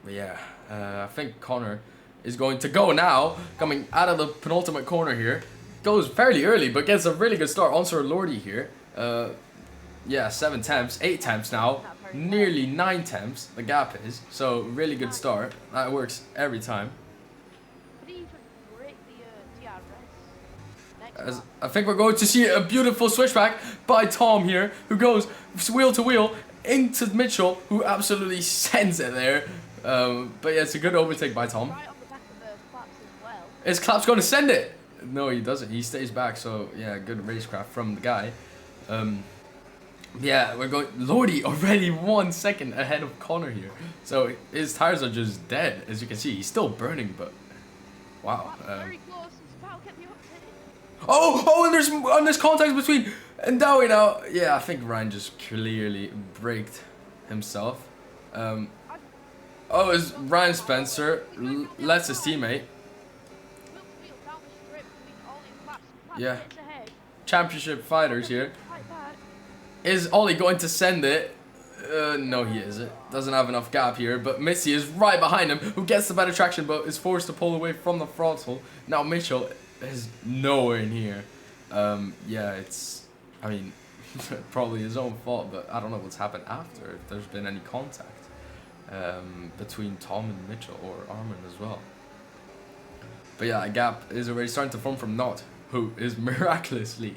But yeah, I think Connor is going to go now, coming out of the penultimate corner here. Goes fairly early, but gets a really good start on Sir Lordy here. Yeah, 7 temps, 8 temps now, nearly 9 temps, the gap is. So really good start. That works every time. As I think we're going to see a beautiful switchback by Tom here, who goes wheel to wheel into Mitchell, who absolutely sends it there. But yeah, it's a good overtake by Tom. Right on the back of the Claps as well. Is Claps going to send it? No, he doesn't. He stays back. So yeah, good racecraft from the guy. Yeah, we're going. Lordy already 1 second ahead of Connor here. So his tires are just dead, as you can see. He's still burning, but wow. Very close. He's about to get the overtake. Oh, and there's contact between and Dowie now. Yeah, I think Ryan just clearly braked himself. Oh, is Ryan Spencer lets his teammate. Yeah. Championship fighters here. Is Ollie going to send it? No, he isn't. Doesn't have enough gap here, but Missy is right behind him, who gets the better traction, but is forced to pull away from the throttle. Now Mitchell is nowhere near. Yeah, it's, I mean, probably his own fault, but I don't know what's happened after, if there's been any contact between Tom and Mitchell, or Armin as well. But yeah, a gap is already starting to form from Not, who is miraculously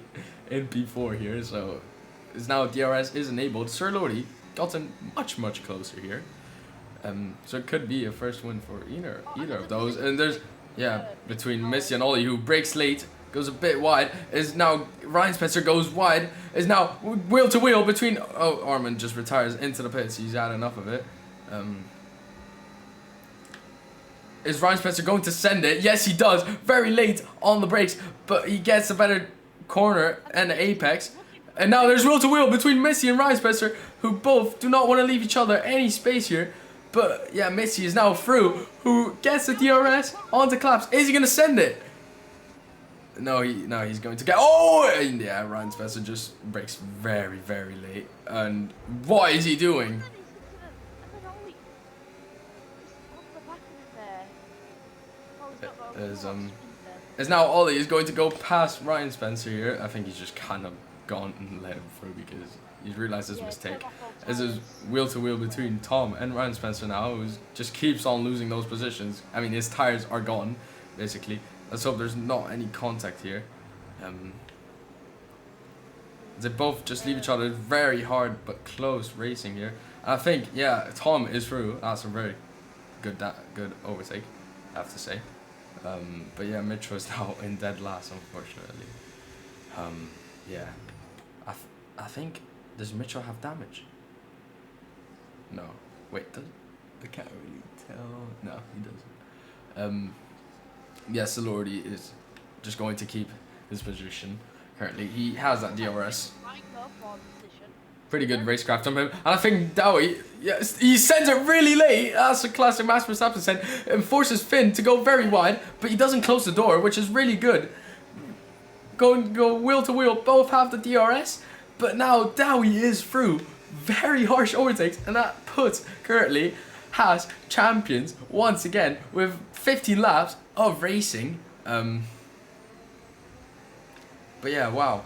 in P4 here, so is now DRS is enabled. Sir Lordy gotten much closer here, so it could be a first win for either of those. And there's between Missy and Ollie, who breaks late, goes a bit wide, is now Ryan Spencer goes wide, is now wheel to wheel between. Oh, Armin just retires into the pits. He's had enough of it. Is Ryan Spencer going to send it? Yes, he does. Very late on the brakes, but he gets a better corner and the apex. And now there's wheel to wheel between Missy and Ryan Spencer, who both do not want to leave each other any space here. But yeah, Missy is now through, who gets the DRS onto Claps. Is he going to send it? No, he's going to get. Oh, and yeah, Ryan Spencer just breaks very late. And what is he doing? As now Ollie is going to go past Ryan Spencer here. I think he's just kind of gone and let him through because he's realized his mistake. As is wheel to wheel between Tom and Ryan Spencer now, who just keeps on losing those positions. I mean, his tires are gone, basically. Let's hope there's not any contact here. They both just leave each other. Very hard but close racing here. I think, yeah, Tom is through. That's a very good overtake, I have to say. But yeah, Mitchell is now in dead last, unfortunately. Yeah. I think, does Mitchell have damage? No. Wait, I can't really tell. No, he doesn't. Yeah, Salordi is just going to keep his position currently. He has that DRS. Pretty good racecraft on him. And I think Dowie, yes, he sends it really late. That's a classic Max Verstappen send. And forces Finn to go very wide, but he doesn't close the door, which is really good. Go wheel to wheel, both have the DRS. But now Dowie is through. Very harsh overtakes, and that puts currently Haas champions once again with 15 laps of racing. But yeah, wow.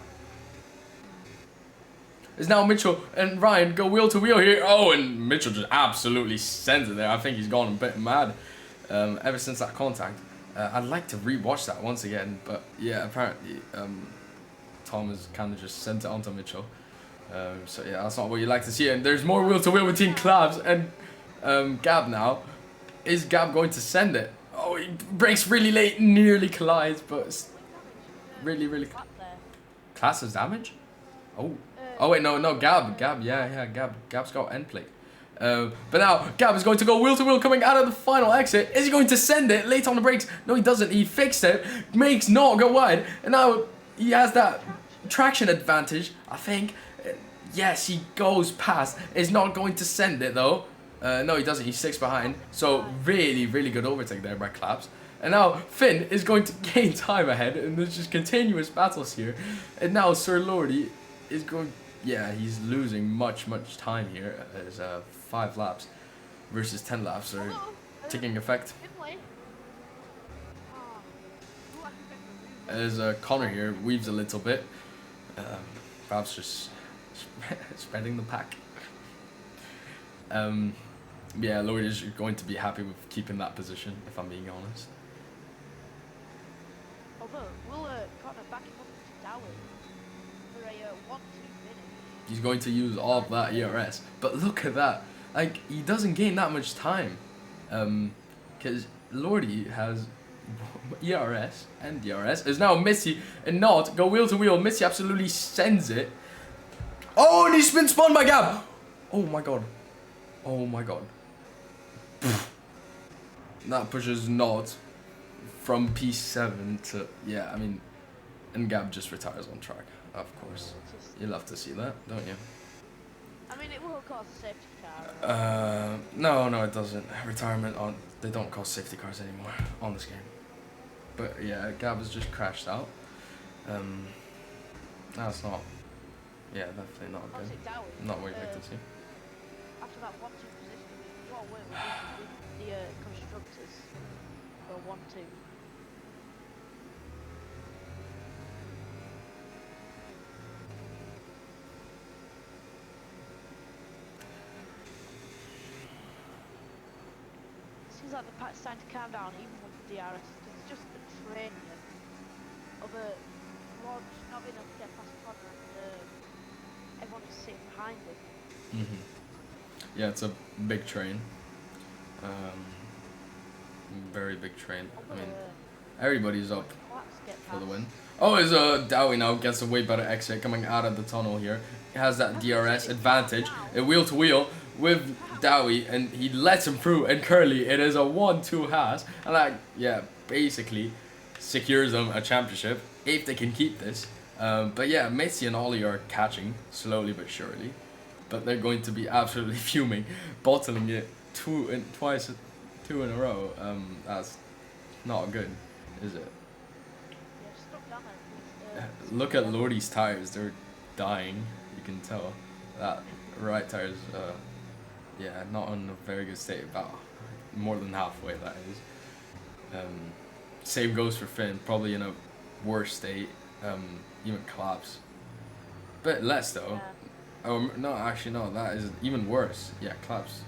It's now Mitchell and Ryan go wheel to wheel here. Oh, and Mitchell just absolutely sends it there. I think he's gone a bit mad ever since that contact. I'd like to rewatch that once again, but yeah, apparently Tom has kind of just sent it onto Mitchell. So yeah, that's not what you like to see. And there's more wheel to wheel between Clabs and Gab now. Is Gab going to send it? Oh, he brakes really late, nearly collides, but it's really, really... Classes damage? Oh. Oh wait, no, Gab, Gab's got end plate. But now, Gab is going to go wheel to wheel coming out of the final exit. Is he going to send it late on the brakes? No, he doesn't. He fixed it, makes not go wide, and now he has that traction advantage, I think. Yes, he goes past. Is not going to send it though. No, he doesn't. He sticks behind. So really, really good overtake there by Claps. And now Finn is going to gain time ahead, and there's just continuous battles here. And now Sir Lordy is going. Yeah, he's losing much time here. As 5 laps versus 10 laps are taking effect. As Connor here weaves a little bit. Perhaps just spreading the pack. Yeah, Lloyd is going to be happy with keeping that position, if I'm being honest. Although, we'll Connor back him up to Dowie for a 1-2 finish. He's going to use all of that ERS, but look at that. Like, he doesn't gain that much time. Because Lordy has ERS and DRS. Is now Missy and not go wheel to wheel. Missy absolutely sends it. Oh, and he's been spun by Gab. Oh my god. Oh my god. That pushes Nod from P7 to, yeah, I mean, and Gab just retires on track, of course. You love to see that, don't you? I mean, it will cost a safety car. No, it doesn't. Retirement on, they don't cost safety cars anymore on this game. But yeah, Gab has just crashed out. That's not, yeah, definitely not good. Not what you like to see. After that 1-2 position, what a win with the constructors for 1-2. Seems like the pack's starting to calm down even with the DRS, because it's just the training of a launch not being able to get past the corner and everyone is sitting behind him. Yeah, it's a big train. Very big train. I mean, everybody's up for the win. Oh, is Dowie now gets a way better exit coming out of the tunnel here. He has that DRS advantage, a wheel to wheel with Dowie, and he lets him through. And Curly, it is a 1-2 Haas, and like, yeah, basically secures them a championship if they can keep this. But yeah, Messi and Ollie are catching slowly but surely. But they're going to be absolutely fuming, bottling it two in a row. That's not good, is it? Look at Lordy's tires; they're dying. You can tell that right tires, yeah, not in a very good state. About more than halfway, that is. Same goes for Finn, probably in a worse state. Even collapse, bit less though. Yeah. Oh, no, actually, no, that is even worse. Yeah, claps.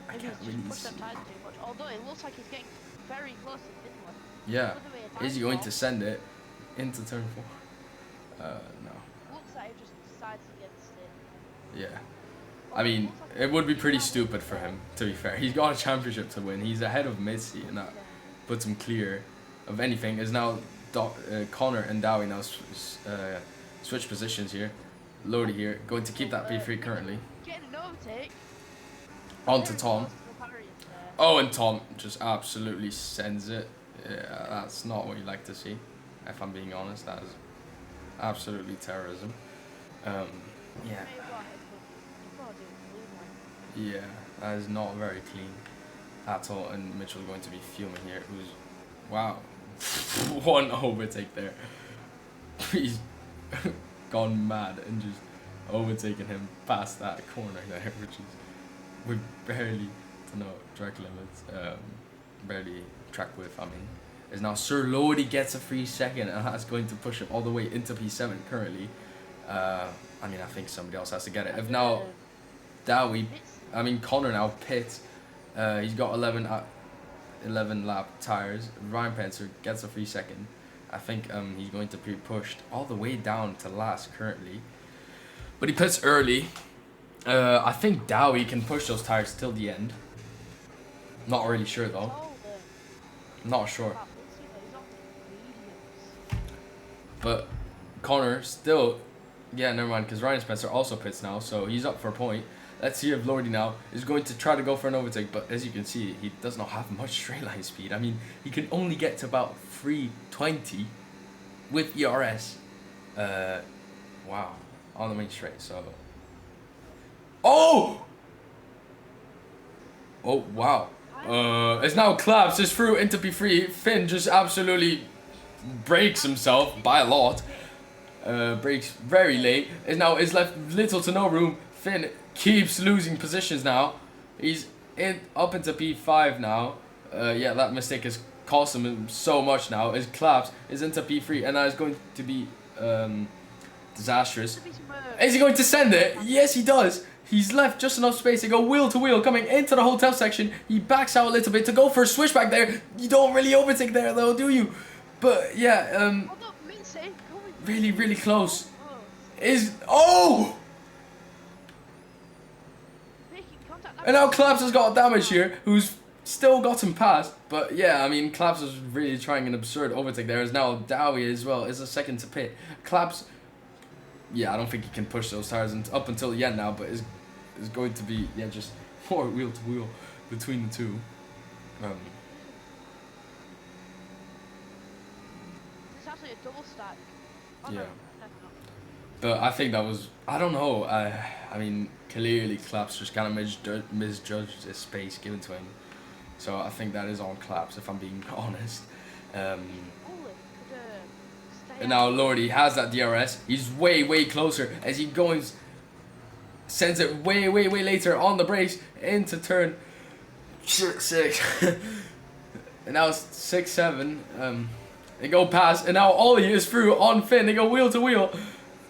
I Maybe can't he's really just pushed see. them tires too much, although it looks like he's getting very close to Finland. Yeah. Is he going to send it into turn 4? No. Looks like he just decides against it. Yeah. I mean, it would be pretty stupid for him, to be fair. He's got a championship to win. He's ahead of Messi, and that puts him clear of anything. Is now Connor and Dowie now switch positions here. Lodi here, going to keep that P3 currently. Getting an overtake. On to Very Tom. close to the barriers there. Oh, and Tom just absolutely sends it. Yeah, that's not what you like to see. If I'm being honest, that is absolutely terrorism. Yeah. Maybe go ahead, but you've got to do it clean, like. Yeah, that is not very clean at all. And Mitchell going to be fuming here. Who's, wow, one overtake there. He's gone mad and just overtaken him past that corner there, which is with barely, track limits, barely track width. I mean, is now Sir Lodi gets a free second, and that's going to push it all the way into P7 currently. I mean, I think somebody else has to get it. If now Dowie, I mean Connor now pits. He's got 11 lap tires. Ryan Pencer gets a free second. I think he's going to be pushed all the way down to last currently. But he pits early. I think Dowie can push those tires till the end. Not really sure though. Not sure. But Connor still, yeah, never mind, because Ryan Spencer also pits now, so he's up for a point. Let's see if Lordy now is going to try to go for an overtake, but as you can see, he does not have much straight line speed. I mean, he can only get to about 320 with ERS. Wow, on the main straight, so. Oh! Oh, wow. It's now collapsed, it's through into P3. Finn just absolutely breaks himself by a lot. Breaks very late. Is left little to no room. Finn keeps losing positions now. He's up into P5 now. Yeah, that mistake has cost him so much now. His collapse is into P3, and that is going to be disastrous. Is he going to send it? Yes, he does. He's left just enough space to go wheel to wheel, coming into the hotel section. He backs out a little bit to go for a switchback there. You don't really overtake there though, do you? But yeah, really, really close. Oh! And now Claps has got damage here, who's still got him past. But yeah, I mean, Claps is really trying an absurd overtake there. As now Dowie as well is a second to pit. Claps, yeah, I don't think he can push those tires up until the end now, but is going to be, yeah, just more wheel to wheel between the two. It's actually a double stack. Oh, yeah. No. But I think that was, I don't know, I mean, clearly Claps just kind of misjudged his space given to him. So I think that is on Claps, if I'm being honest. And now Lordy has that DRS. He's way, way closer as he goes, sends it way, way, way later on the brakes into turn 6. And now it's 6, 7. They go past, and now Ollie is through on Finn. They go wheel to wheel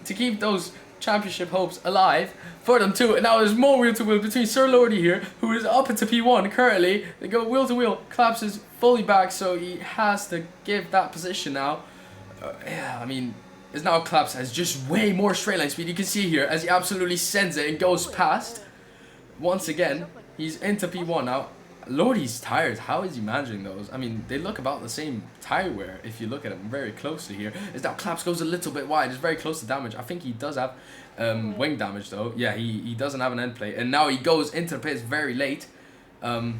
to keep those championship hopes alive for them too. And now there's more wheel to wheel between Sir Lordy here, who is up into P1 currently. They go wheel to wheel. Claps is fully back, so he has to give that position now. Yeah, I mean, it's now Claps has just way more straight line speed. You can see here as he absolutely sends it and goes past. Once again, he's into P1 now. Lordy's tires, how is he managing those? I mean, they look about the same tire wear if you look at them very closely here. Is that Claps goes a little bit wide, it's very close to damage. I think he does have wing damage though. Yeah, he doesn't have an end plate. And now he goes into the pits very late. And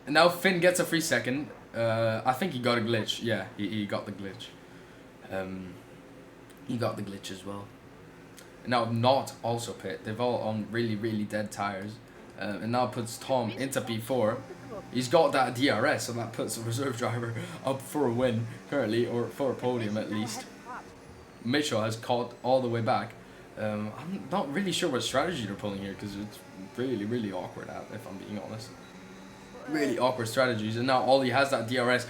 now Finn gets a free second. I think he got a glitch. Yeah, he got the glitch. He got the glitch as well. And now Not also pit. They've all on really, really dead tires. And now puts Tom into P4. He's got that DRS, so that puts the reserve driver up for a win currently, or for a podium at least. Mitchell has caught all the way back. I'm not really sure what strategy they're pulling here, because it's really, really awkward, if I'm being honest. Really awkward strategies. And now Ollie has that DRS,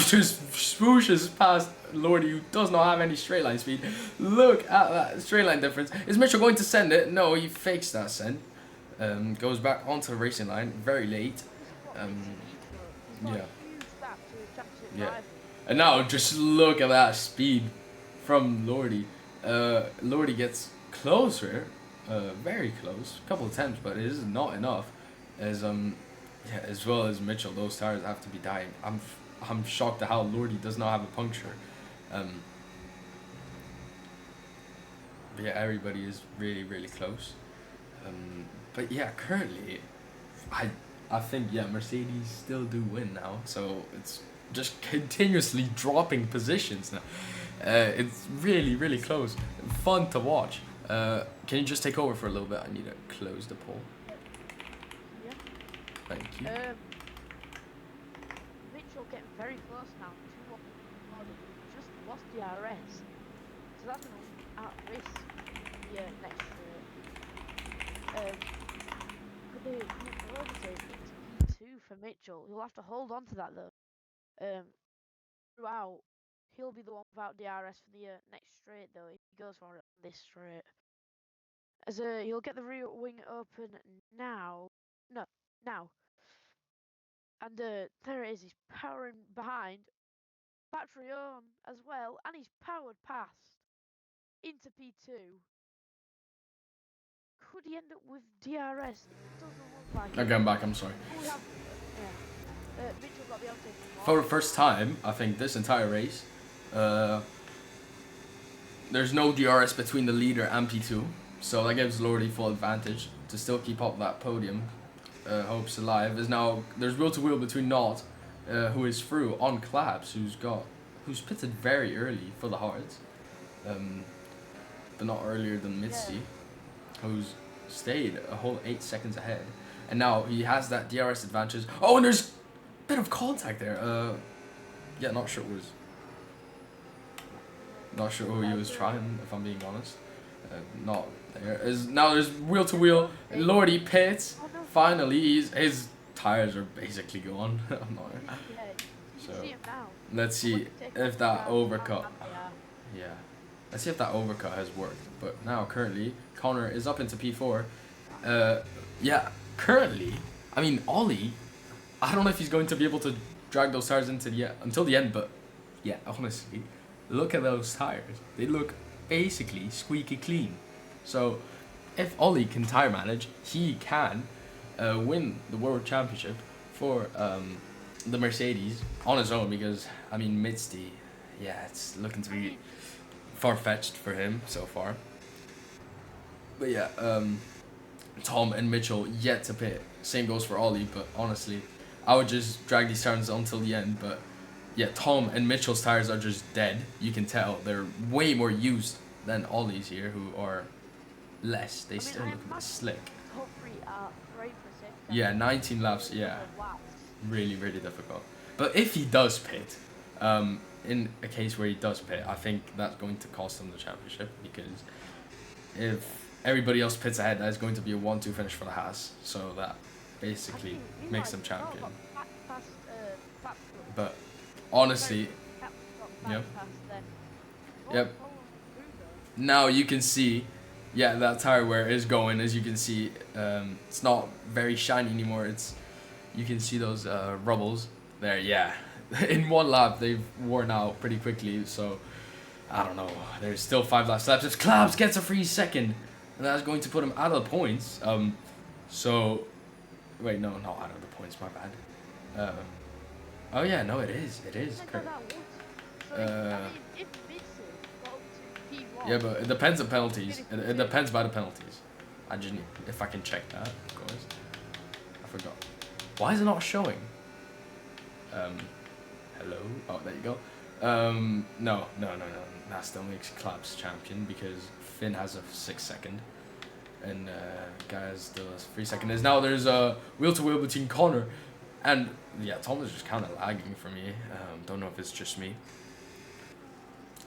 just swooshes past Lordy, who does not have any straight line speed. Look at that straight line difference. Is Mitchell going to send it? No, he fakes that send. Goes back onto the racing line very late. Yeah. Yeah. And now just look at that speed from Lordy. Lordy gets closer, very close, a couple of attempts, but it is not enough. As yeah, as well as Mitchell, those tires have to be dying. I'm shocked at how Lordy does not have a puncture. But yeah, everybody is really, really close. But yeah, currently, I think yeah, Mercedes still do win now. So it's just continuously dropping positions now. It's really, really close. Fun to watch. Can you just take over for a little bit? I need to close the poll. Yeah. Thank you. Mitchell getting very close now to what just lost the RS. So that's going to at risk the next straight. Could they overtake into P2 for Mitchell? He'll have to hold on to that though. Throughout, he'll be the one without DRS for the next straight though. If he goes for it on this straight, as he'll get the rear wing open now. No, now. And there it is. He's powering behind. Battery on as well, and he's powered past into P2. Could he end up with DRS? It doesn't look like it. Okay, I'm back. I'm sorry. Oh, yeah. Mitchell got the outtake. For the first time, I think this entire race, there's no DRS between the leader and P2, so that gives Lordy full advantage to still keep up that podium. Hopes alive is now there's wheel to wheel between Not, who is through on Claps, who's pitted very early for the hards, but not earlier than Mitzi, who's stayed a whole 8 seconds ahead, and now he has that DRS advantage. Oh, and there's a bit of contact there. Yeah, not sure who he was trying, if I'm being honest. Not there. Now there's wheel to wheel. Lordy pits. Finally, his tires are basically gone. I'm not. So let's see if that overcut. Yeah. Let's see if that overcut has worked. But now currently, Connor is up into P4. Yeah. Currently, I mean Ollie. I don't know if he's going to be able to drag those tires into until the end. But yeah, honestly, look at those tires. They look basically squeaky clean. So if Ollie can tire manage, he can win the World Championship for the Mercedes on his own, because I mean Mitzi, yeah, it's looking to be far-fetched for him so far. But yeah, Tom and Mitchell yet to pit. Same goes for Ollie, but honestly, I would just drag these tires until the end. But yeah, Tom and Mitchell's tires are just dead. You can tell they're way more used than Ollie's here, who are less. They still look a bit slick. Yeah, 19 laps. Yeah, really, really difficult. But if he does pit, in a case where he does pit, I think that's going to cost him the championship, because if everybody else pits ahead, that's going to be a 1-2 finish for the Haas. So that basically makes him champion. But honestly, yep. Now you can see, yeah, that tire wear is going. As you can see, it's not very shiny anymore. You can see those rubbles there. Yeah, in one lap they've worn out pretty quickly. So I don't know. There's still 5 laps left. If Claps gets a free second, that's going to put him out of the points. So wait, no, not out of the points. My bad. Oh yeah, no, it is. It is. Yeah, but it depends on penalties. It depends by the penalties. I just need, if I can check that, of course. I forgot. Why is it not showing? Hello? Oh, there you go. No. That still makes Claps champion, because Finn has a 6 second. And Guy has still a 3 second. Now there's a wheel to wheel between Connor and yeah, Tom is just kind of lagging for me. Don't know if it's just me.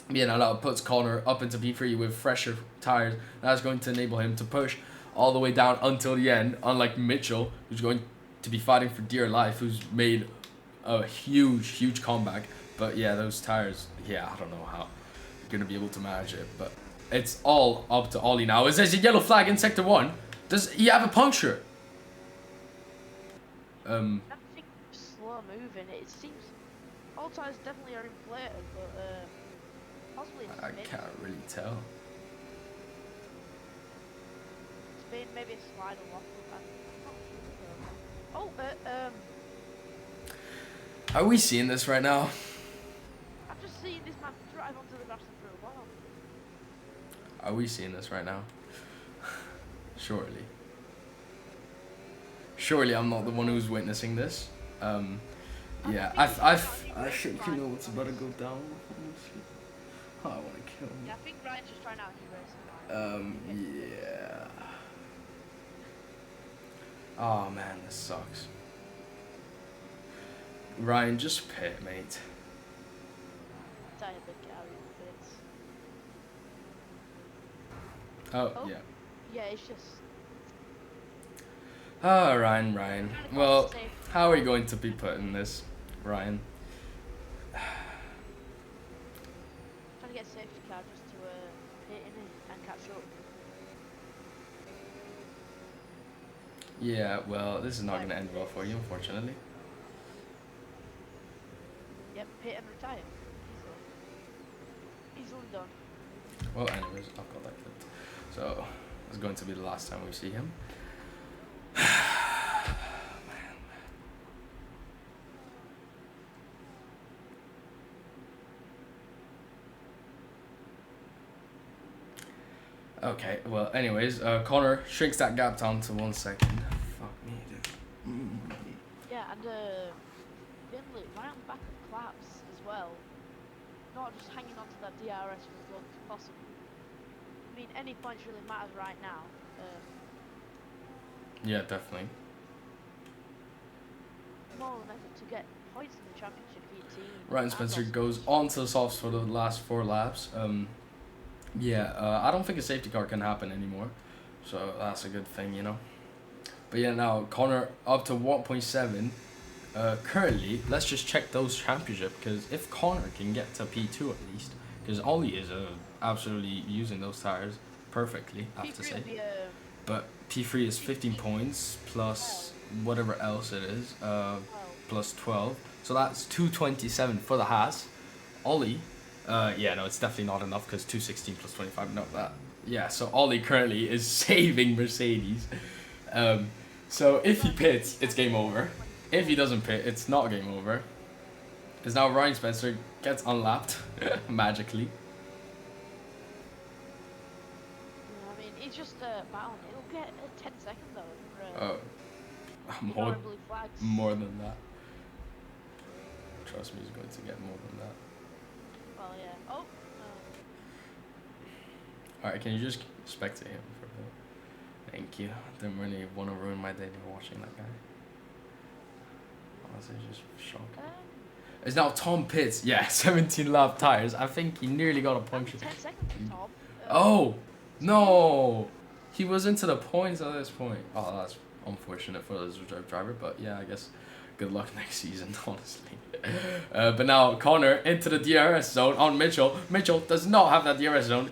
Yeah, now that puts Connor up into P3 with fresher tires. That's going to enable him to push all the way down until the end, unlike Mitchell, who's going to be fighting for dear life, who's made a huge comeback. But yeah, those tires, yeah, I don't know how you're going to be able to manage it. But it's all up to Ollie now. There's a yellow flag in Sector 1. Does he have a puncture? Nothing slow moving. It seems all tires definitely are inflated, but possibly it's I can't really tell. It's been maybe a slide or off. Oh, Are we seeing this right now? I've just seen this man drive onto the grass and through a ball. Are we seeing this right now? Surely. Surely I'm not the one who's witnessing this. Yeah, I think you know what's about to go down. Honestly, I want to kill him. Yeah, I think Ryan's just trying out his racing. Yeah. Oh man, this sucks. Ryan, just pit, mate. Tiny bit carry bits. Oh, Oh. yeah. Yeah, it's just. Oh, Ryan. Well, how are you going to be putting this, Ryan? Trying to get a safety car just to hit in it and catch up. Yeah, well, this is not going to end well for you, unfortunately. Yep, hit and retire. Easily done. Well, anyways, I've got that clipped. So, it's going to be the last time we see him. Okay, well, anyways, Connor shrinks that gap down to 1 second. Fuck me, dude. Yeah, and Finley right on the back of claps as well. Not just hanging on to that DRS for as long as possible. I mean, any points really matters right now. Yeah, definitely. More of an effort to get points in the championship for your team. Ryan Spencer goes on to the softs for the last 4 laps. Yeah, I don't think a safety car can happen anymore. So that's a good thing, you know. But yeah, now Connor up to 1.7. Currently, let's just check those championship, because if Connor can get to P2 at least, because Ollie is absolutely using those tires perfectly, I have to say. But P3 is 15 points plus whatever else it is, plus 12. So that's 227 for the Haas. Ollie, yeah, no, it's definitely not enough, because 216 plus 25, no, that. Yeah, so Ollie currently is saving Mercedes. So if he pits, it's game over. If he doesn't pit, it's not game over. Because now Ryan Spencer gets unlapped magically. I mean, it's just battling. It'll get 10 seconds though. More than that. Trust me, he's going to get more than that. Well, yeah. Oh. Alright, can you just spectate him for a bit? Thank you. Didn't really want to ruin my day by watching that guy. Honestly, just shocking. It's now Tom Pitts. Yeah, 17 lap tires. I think he nearly got a puncture. 10 seconds, Tom. Oh! No! He was into the points at this point. Oh, that's unfortunate for the reserve driver, but yeah, I guess good luck next season, honestly. But now Connor into the DRS zone on Mitchell. Mitchell does not have that DRS zone.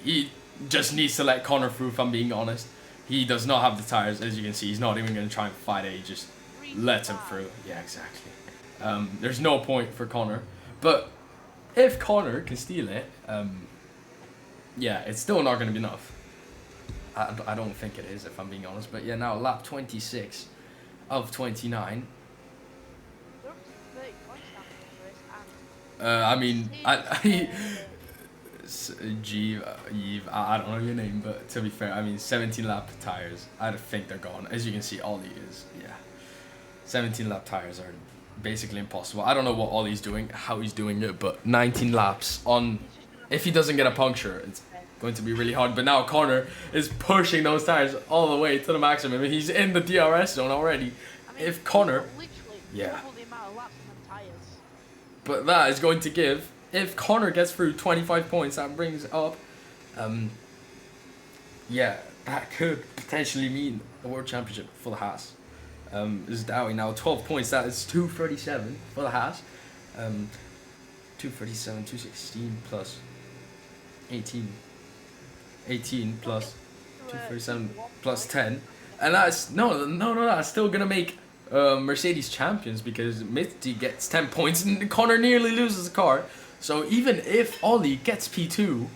He just needs to let Connor through, if I'm being honest. He does not have the tires, as you can see. He's not even going to try and fight it. He just lets him through. Yeah, exactly. There's no point for Connor. But if Connor can steal it, yeah, it's still not going to be enough. I don't think it is, if I'm being honest. But yeah, now lap 26 of 29. I mean, I don't know your name, but to be fair, I mean, 17 lap tires, I think they're gone. As you can see, Ollie is, yeah. 17 lap tires are basically impossible. I don't know what Ollie's doing, how he's doing it, but 19 laps on, if he doesn't get a puncture, it's going to be really hard. But now Connor is pushing those tires all the way to the maximum. He's in the DRS zone already. I mean, if Connor, yeah. But that is going to give, if Connor gets through 25 points, that brings up, yeah, that could potentially mean the World Championship for the Haas. Is Dowie now 12 points, that is 237 for the Haas. 237, 216 plus 18. 18 plus 237 plus 10. And that's, no, that's still going to make Mercedes champions, because Mitty gets 10 points and Connor nearly loses the car. So even if Ollie gets P2,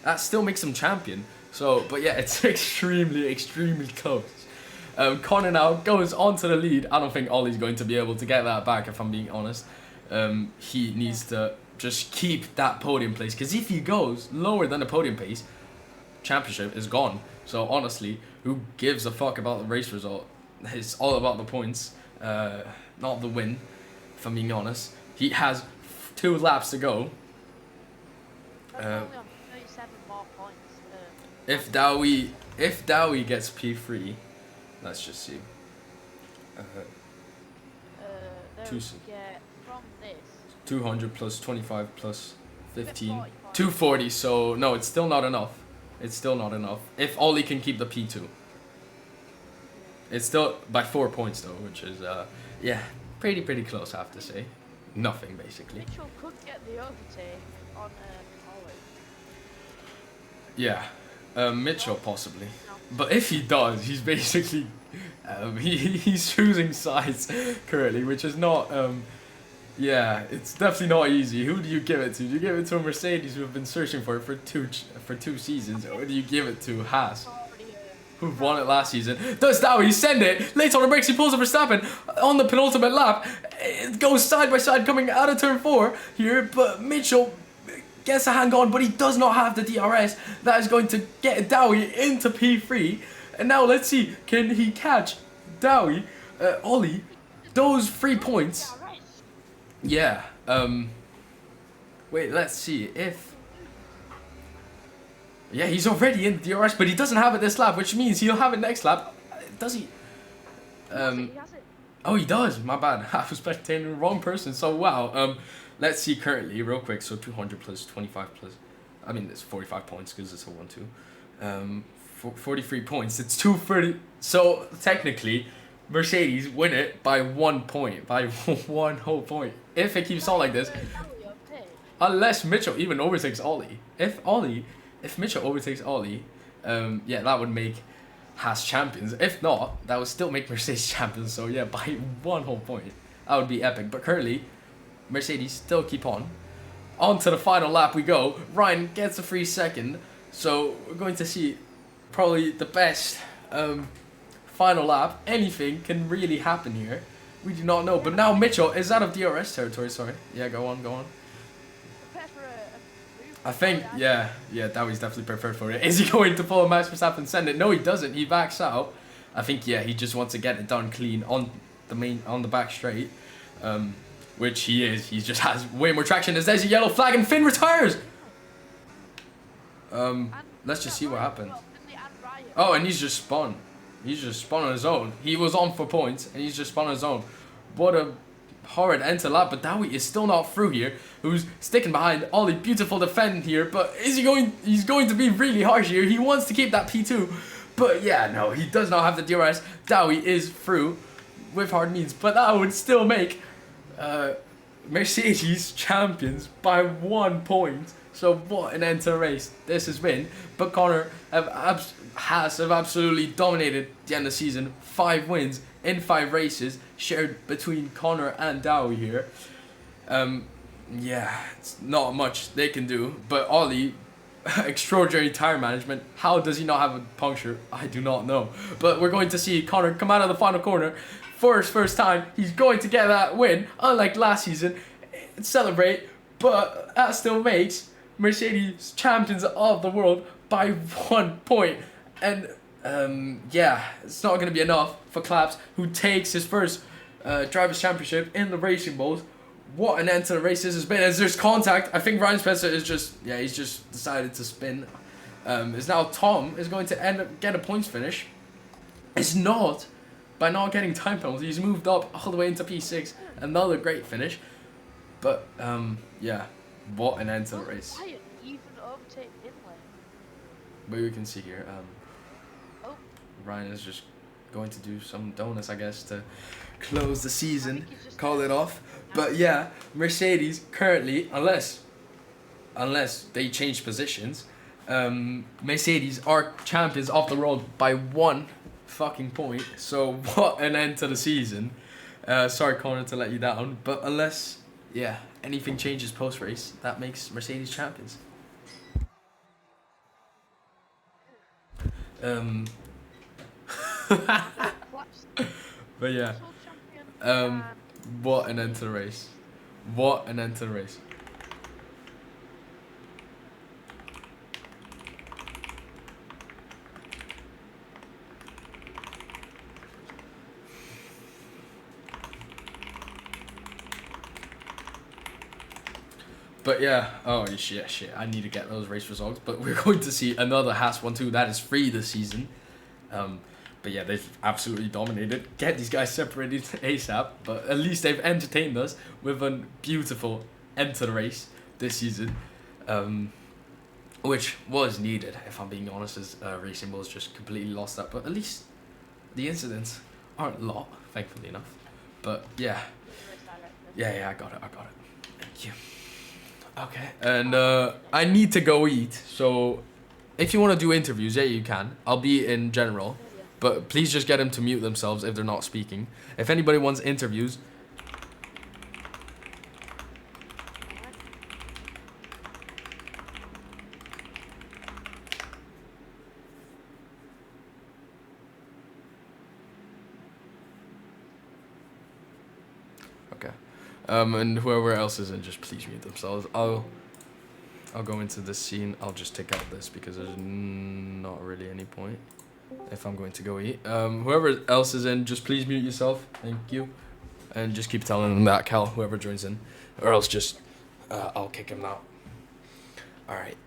that still makes him champion. So, but yeah, it's extremely close. Connor now goes on to the lead. I don't think Ollie's going to be able to get that back, if I'm being honest. He needs to just keep that podium place, because if he goes lower than the podium pace, championship is gone. So honestly, who gives a fuck about the race result? It's all about the points, not the win, if I'm being honest. He has 2 laps to go. That's only on 37 more points. If Dowie gets P3, let's just see. There Two- we get from this. 200 plus 25 plus 15. 40. 240, so no, it's still not enough. It's still not enough. If Ollie can keep the P2. It's still by 4 points though, which is, yeah, pretty close, I have to say. Nothing, basically. Mitchell could get the overtake on Ollie. Yeah, Mitchell possibly. But if he does, he's basically, he's choosing sides currently, which is not, yeah, it's definitely not easy. Who do you give it to? Do you give it to a Mercedes who have been searching for it for two seasons, or do you give it to Haas, who won it last season? Does Dowie send it? Late on the brakes, he pulls a Verstappen on the penultimate lap. It goes side by side coming out of turn 4 here, but Mitchell gets a hang on, but he does not have the DRS. That is going to get Dowie into P3. And now let's see, can he catch Dowie, Ollie, those 3 points? Yeah, wait, let's see if... Yeah, he's already in DRS, but he doesn't have it this lap, which means he'll have it next lap. Does he? He has it. Oh, he does. My bad. I was spectating the wrong person. So, wow. Let's see currently, real quick. So, 200 plus 25 plus... I mean, it's 45 points because it's a 1-2. 43 points. It's 230. So, technically, Mercedes win it by 1 point. By 1 whole point. If it keeps on like this. Unless Mitchell even overtakes Ollie. If Mitchell overtakes Ollie, yeah, that would make Haas champions. If not, that would still make Mercedes champions. So yeah, by 1 whole point, that would be epic. But currently, Mercedes still keep on. On to the final lap we go. Ryan gets a free second. So we're going to see probably the best final lap. Anything can really happen here. We do not know. But now Mitchell is out of DRS territory. Sorry. Yeah, go on. I think, yeah, that was definitely prepared for it. Is he going to follow Max Verstappen and send it? No, he doesn't. He backs out. I think, yeah, he just wants to get it done clean on the back straight, which he is. He just has way more traction. As there's a yellow flag and Finn retires. Let's just see what happened. Oh, and he's just spun. He's just spun on his own. He was on for points, and he's just spun on his own. What a horrid end to lap, but Dowie is still not through here. Who's sticking behind Ollie? Beautiful defend here, but is he going? He's going to be really harsh here. He wants to keep that P2, but yeah, no, he does not have the DRS. Dowie is through with hard means, but that would still make Mercedes champions by 1 point. So what an end to the race this has been. But Connor has absolutely dominated the end of the season. 5 wins in 5 races shared between Connor and Dowie here. Yeah, it's not much they can do. But Ollie, extraordinary tire management. How does he not have a puncture? I do not know. But we're going to see Connor come out of the final corner for his first time. He's going to get that win, unlike last season. Celebrate, but that still makes Mercedes champions of the world by 1 point. And yeah, it's not going to be enough for Claps, who takes his first Drivers' Championship in the Racing Bulls. What an end to the race this has been. As there's contact, I think Ryan Spencer is just, yeah, he's just decided to spin. Is now Tom is going to end up get a points finish. It's not by not getting time penalties. He's moved up all the way into P6. Another great finish. But yeah, what an end to the race. But you can see here, Ryan is just going to do some donuts, I guess, to close the season, call it off. But yeah, Mercedes currently, unless they change positions, Mercedes are champions of the world by 1 fucking point. So what an end to the season. Sorry, Connor, to let you down, but unless, yeah, anything changes post-race, that makes Mercedes champions. But yeah, World champion. um, And what an end to the race. What an end to the race. But yeah, oh shit, I need to get those race results. But we're going to see another Haas 1-2 that is free this season. Um, but yeah, they've absolutely dominated. Get these guys separated ASAP. But at least they've entertained us with a beautiful end to the race this season. Which was needed, if I'm being honest, as Racing Bulls just completely lost that. But at least the incidents aren't a lot, thankfully enough. But yeah, I got it. Thank you. Okay, and I need to go eat. So if you want to do interviews, yeah, you can. I'll be in general, but please just get them to mute themselves if they're not speaking. If anybody wants interviews, okay. And whoever else is in, just please mute themselves. I'll go into this scene. I'll just take out this because there's not really any point if I'm going to go eat. Whoever else is in, just please mute yourself. Thank you. And just keep telling them that, Cal, whoever joins in. Or else just, I'll kick him out. Alright,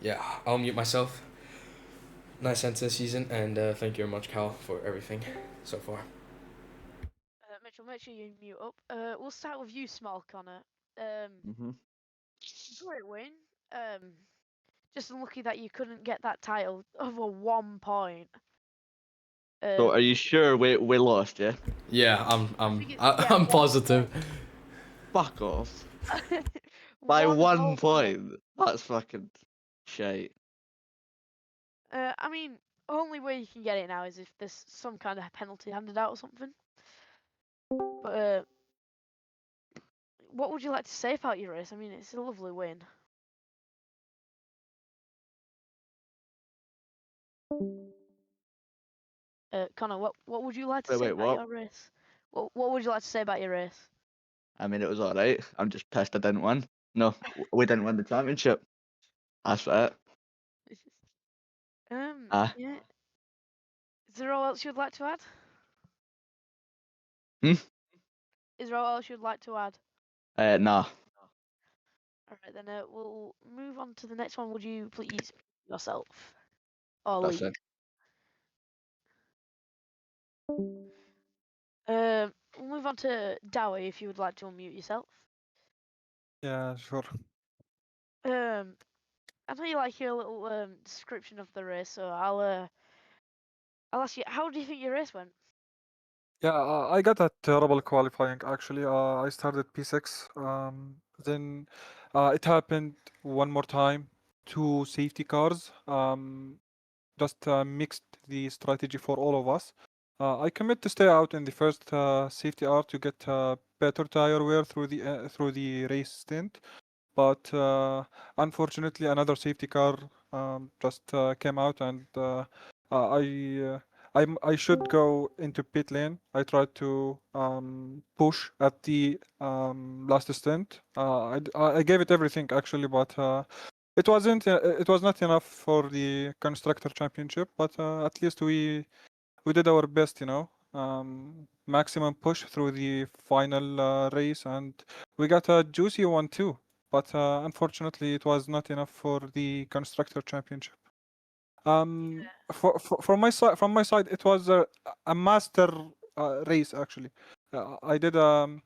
yeah, I'll mute myself. Nice end to the season, and thank you very much, Cal, for everything so far. Mitchell, make sure you mute up. We'll start with you, Small Connor. Great win. Just unlucky that you couldn't get that title over 1 point. So are you sure we lost, yeah? Yeah, Yeah, I'm 1 positive. Fuck off. point. By 1 1 whole point. That's fucking shite. I mean, only way you can get it now is if there's some kind of penalty handed out or something. But what would you like to say about your race? I mean, it's a lovely win. Connor, what would you like to say Wait, about what? your race? What would you like to say about your race? I mean, it was alright. I'm just pissed I didn't win. No, we didn't win the championship. That's it. Yeah. Is there all else you'd like to add? Hmm? Is there all else you'd like to add? Nah. Alright, then we'll move on to the next one. Would you please yourself? Or That's leave? it. We'll move on to Dowie if you would like to unmute yourself. Yeah, sure. I know you like your little description of the race, so I'll ask you, how do you think your race went? Yeah, I got a terrible qualifying actually. I started P6. Then it happened one more time. Two safety cars. Just mixed the strategy for all of us. I commit to stay out in the first safety R to get better tire wear through the race stint. But unfortunately, another safety car just came out, and I should go into pit lane. I tried to push at the last stint. I gave it everything actually, but it wasn't. It was not enough for the constructor championship. But at least we did our best, you know. Maximum push through the final race, and we got a juicy one too. But unfortunately, it was not enough for the constructor championship. From my side, it was a master race actually. I did a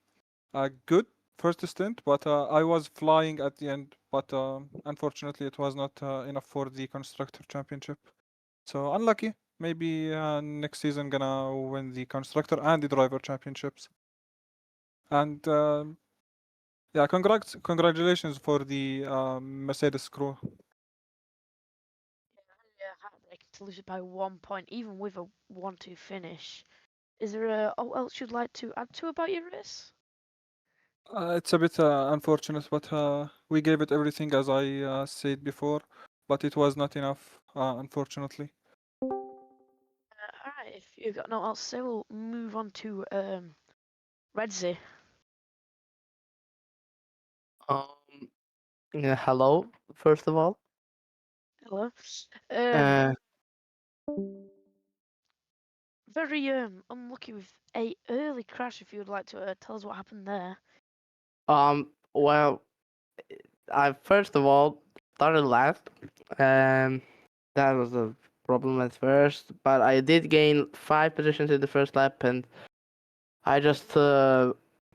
good first stint, but I was flying at the end. But unfortunately, it was not enough for the constructor championship. So unlucky. Maybe next season gonna win the constructor and the driver championships. And yeah, congratulations for the Mercedes crew. Yeah, heartbreaking to lose it by 1 point, even with a 1-2 finish. Is there all else you'd like to add to about your race? It's a bit unfortunate, but we gave it everything as I said before, but it was not enough, unfortunately. Alright, Right, if you've got no else to say, we'll move on to Redsy. Yeah, hello, first of all. Hello. Uh, Very unlucky with a early crash. If you would like to tell us what happened there. well, I first of all started last. Um, that was a problem at first, but I did gain 5 positions in the first lap, and I just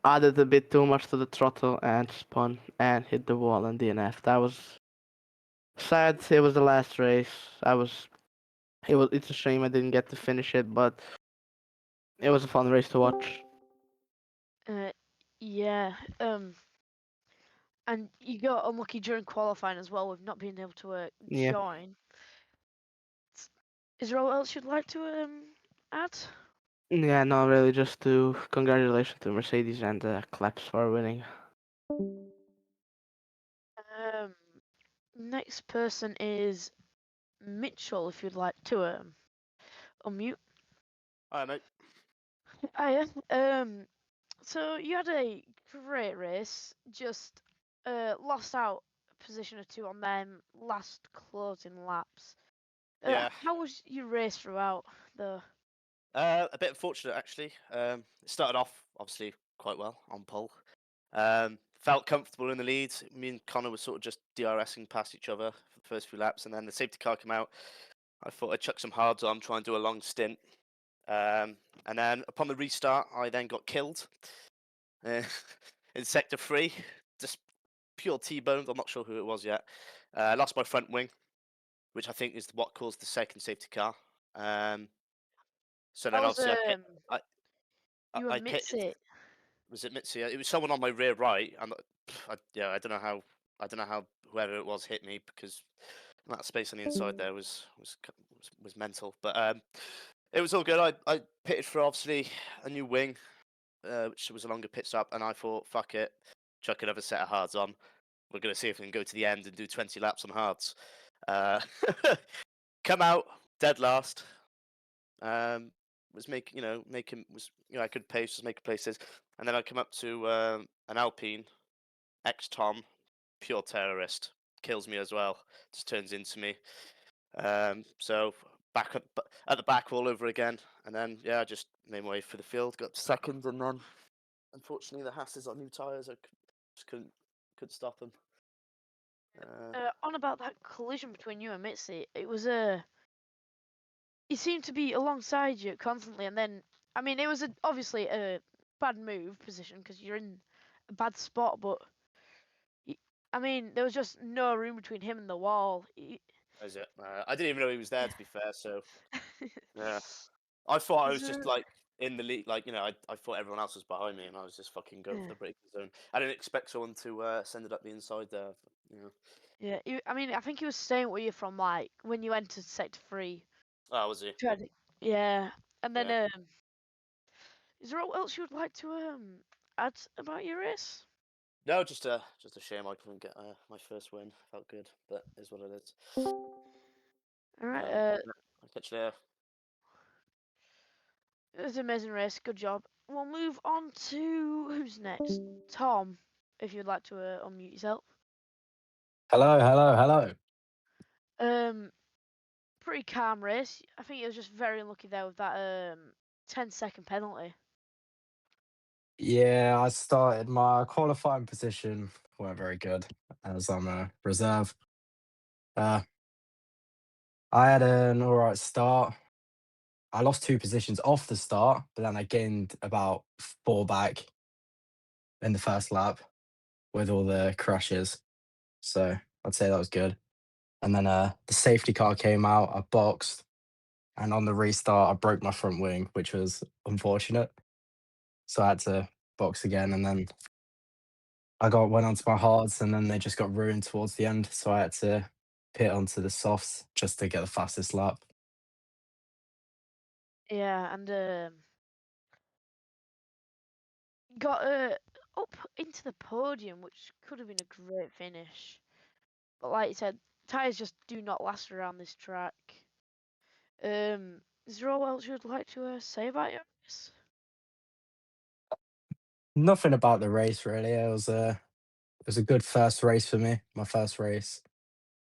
added a bit too much to the throttle and spun and hit the wall and DNF. That was sad. It was the last race. It's a shame I didn't get to finish it, but it was a fun race to watch. Yeah. And you got unlucky during qualifying as well with not being able to Yeah. join. Is there anything else you'd like to add? Yeah, no, really, just to congratulations to Mercedes and claps for winning. Next person is Mitchell. If you'd like to unmute. Hi, mate. Hiya. So you had a great race. Just lost out a position or two on them last closing laps. Yeah. How was your race throughout, though? A bit unfortunate, actually. It started off, obviously, quite well on pole. Felt comfortable in the lead. Me and Connor were sort of just DRSing past each other for the first few laps, and then the safety car came out. I thought I'd chuck some hards on, try and do a long stint. And then upon the restart, I then got killed in sector 3. Just pure T-boned. I'm not sure who it was yet. I lost my front wing, which I think is what caused the second safety car. So then That was obviously you I and pitted. Mitzi. Was it Mitzi? It was someone on my rear right. Yeah, I don't know how whoever it was hit me, because that space on the inside there was mental. But it was all good. I pitted for obviously a new wing, which was a longer pit stop, and I thought, fuck it, chuck another set of hards on. We're gonna see if we can go to the end and do 20 laps on hards. Come out dead last. Was making I could pace, was making places, and then I come up to an Alpine ex Tom, pure terrorist, kills me as well, just turns into me. So back at the back all over again, and then yeah, I just made my way for the field, got to second, and then unfortunately the Hasses on new tyres, I just couldn't stop them. On about that collision between you and Mitzi, it was he seemed to be alongside you constantly, and then I mean it was obviously a bad move position because you're in a bad spot, but I mean there was just no room between him and the wall. Is it? I didn't even know he was there, to be fair. So yeah, I thought I was just like in the lead, like I thought everyone else was behind me, and I was just fucking going for the braking zone. I didn't expect someone to send it up the inside there. Yeah, I mean I think he was staying with you from like when you entered sector 3. Oh, was he? Yeah, and then Yeah. is there anything else you would like to add about your race? No, just a shame I couldn't get my first win. Felt good, but is what it is. All right, I'll catch you later. it was an amazing race. Good job. We'll move on to who's next. Tom, if you'd like to unmute yourself. Hello, hello, hello. Pretty calm race. I think it was just very unlucky there with that 10-second penalty. Yeah, I started my qualifying position. Weren't very good as I'm a reserve. I had an all right start. I lost 2 positions off the start, but then I gained about 4 back in the first lap with all the crashes. So I'd say that was good. And then the safety car came out, I boxed, and on the restart, I broke my front wing, which was unfortunate. So I had to box again, and then went onto my hards, and then they just got ruined towards the end. So I had to pit onto the softs just to get the fastest lap. Yeah, and got up into the podium, which could have been a great finish. But like you said, tyres just do not last around this track. Is there all else you'd like to say about your race? Nothing about the race really. It was a good first race for me. My first race.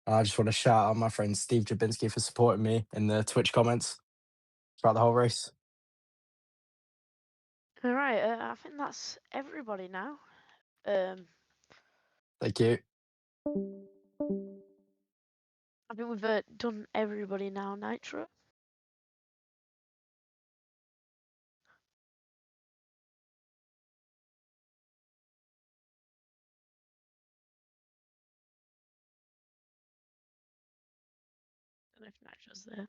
I just want to shout out my friend Steve Jabinski for supporting me in the Twitch comments throughout the whole race. All right, I think that's everybody now. Thank you. I think we've done everybody now, Nitro. I don't know if Nitro's there.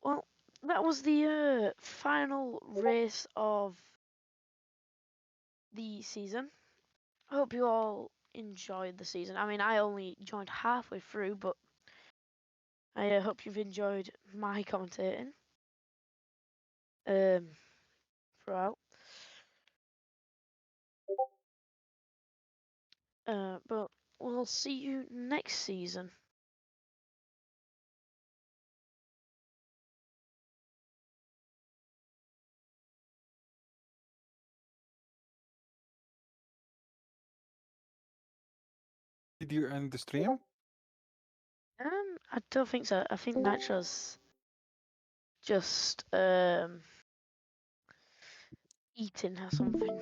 Well, that was the final race of the season. I hope you all enjoyed the season. I mean, I only joined halfway through, but I hope you've enjoyed my commentating throughout. But we'll see you next season. Did you end the stream? I don't think so. I think Nitro's just eating or something.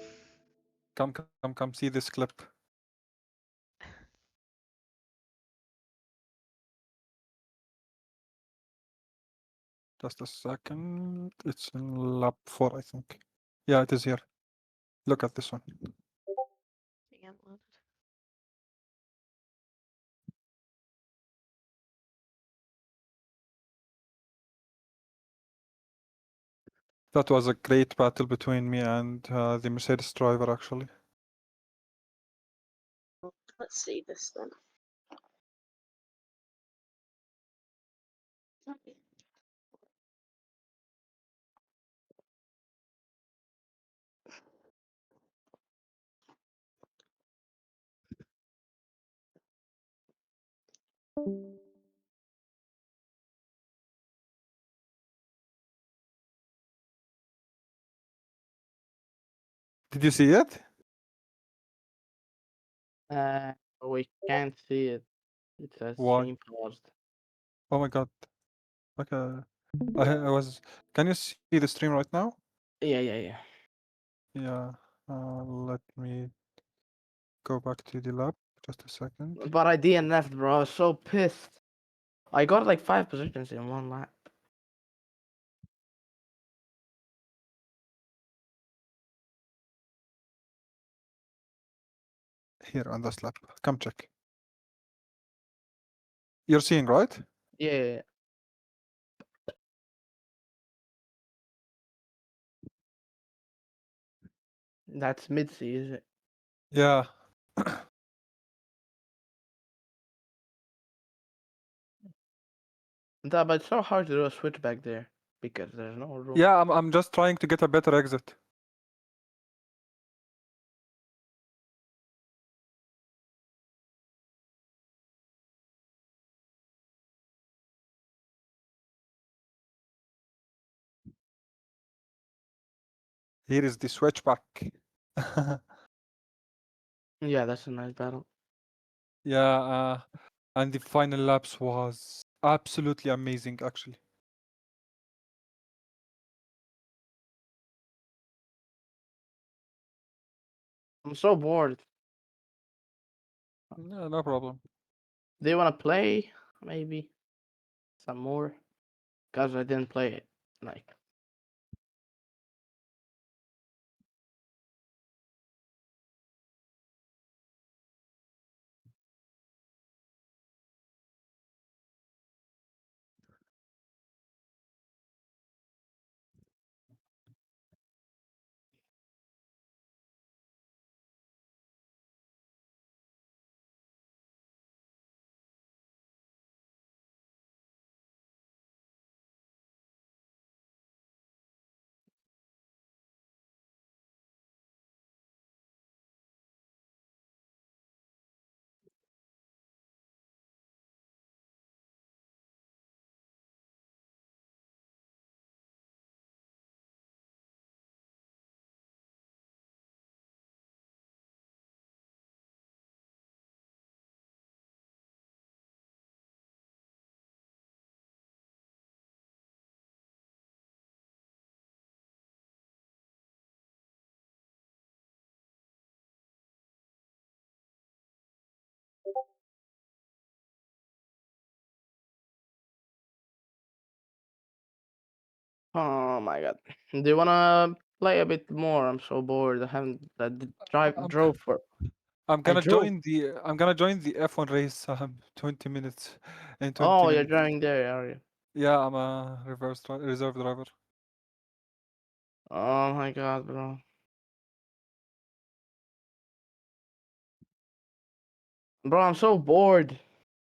Come, see this clip. Just a second. It's in lab 4, I think. Yeah, it is here. Look at this one. Being uploaded. That was a great battle between me and the Mercedes driver, actually. Let's see this then. Did you see it? We can't see it. It says Why? stream paused. Oh my god. Okay. I was. Can you see the stream right now? Yeah. Yeah. Let me go back to the lab. Just a second. But I DNF'd, bro. I was so pissed. I got like 5 positions in one lap. Here on this lab. Come check. You're seeing, right? Yeah. That's mid-C, is it? Yeah. But it's so hard to do a switch back there because there's no room. Yeah, I'm just trying to get a better exit. Here is the switchback. Yeah, that's a nice battle. Yeah, and the final laps was absolutely amazing, actually. I'm so bored. Yeah, no problem. Do you want to play? Maybe some more? Because I didn't play it. Like, Oh my god. Do you wanna play a bit more? I'm so bored. I haven't drove for. I'm gonna drove. join the F1 race 20 minutes in 20 Oh, you're minutes. driving there, are you? Yeah, I'm a reserve driver. Oh my god, bro. Bro, I'm so bored.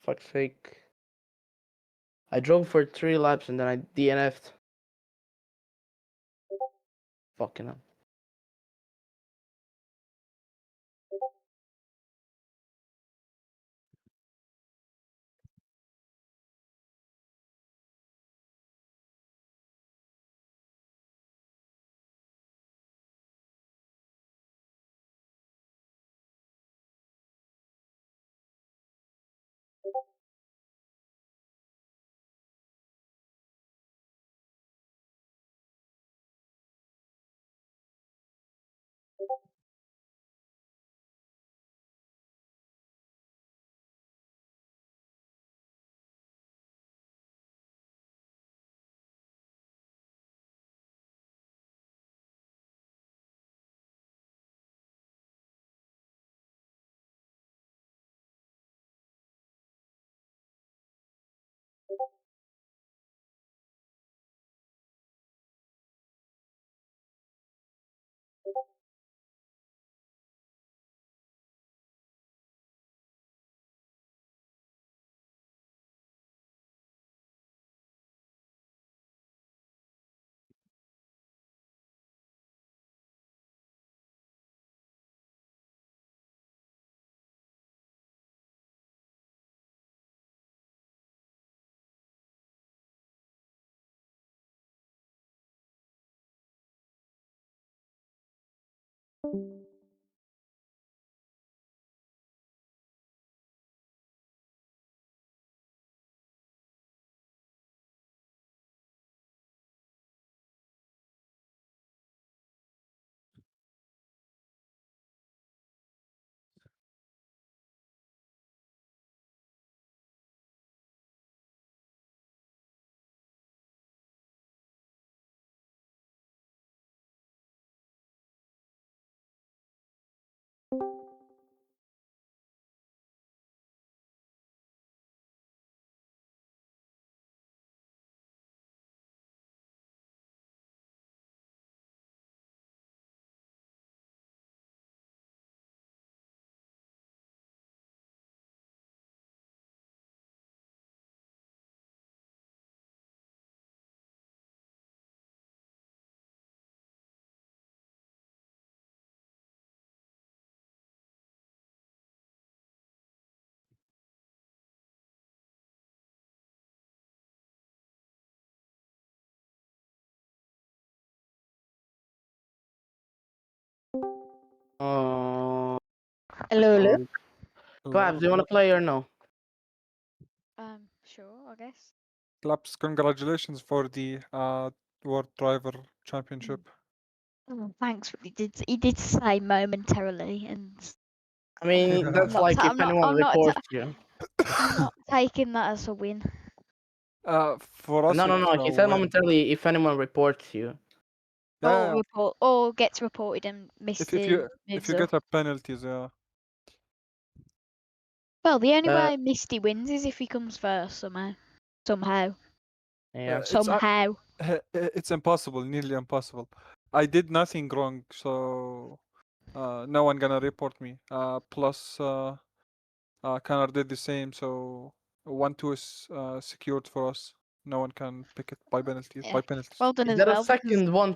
Fuck's sake. I drove for 3 laps and then I DNF'd. Fucking hell. Oh. Hello, hello. Claps, do you wanna play or no? Sure, I guess. Claps, congratulations for the World Driver Championship. Oh, thanks. He did say momentarily, and I mean, that's not like ta- if anyone I'm not reports you. I'm not taking that as a win. For us, No, it's a he said win. momentarily if anyone reports you. Yeah, Or gets reported and missed if you moves get up. a penalties, yeah. Well, the only Uh, way Misty wins is if he comes first somehow. Yeah. Somehow. It's impossible, nearly impossible. I did nothing wrong, so no one gonna report me. Plus, Connor did the same, so 1-2 is secured for us. No one can pick it by penalties. Yeah. Well done Is as that well. a second one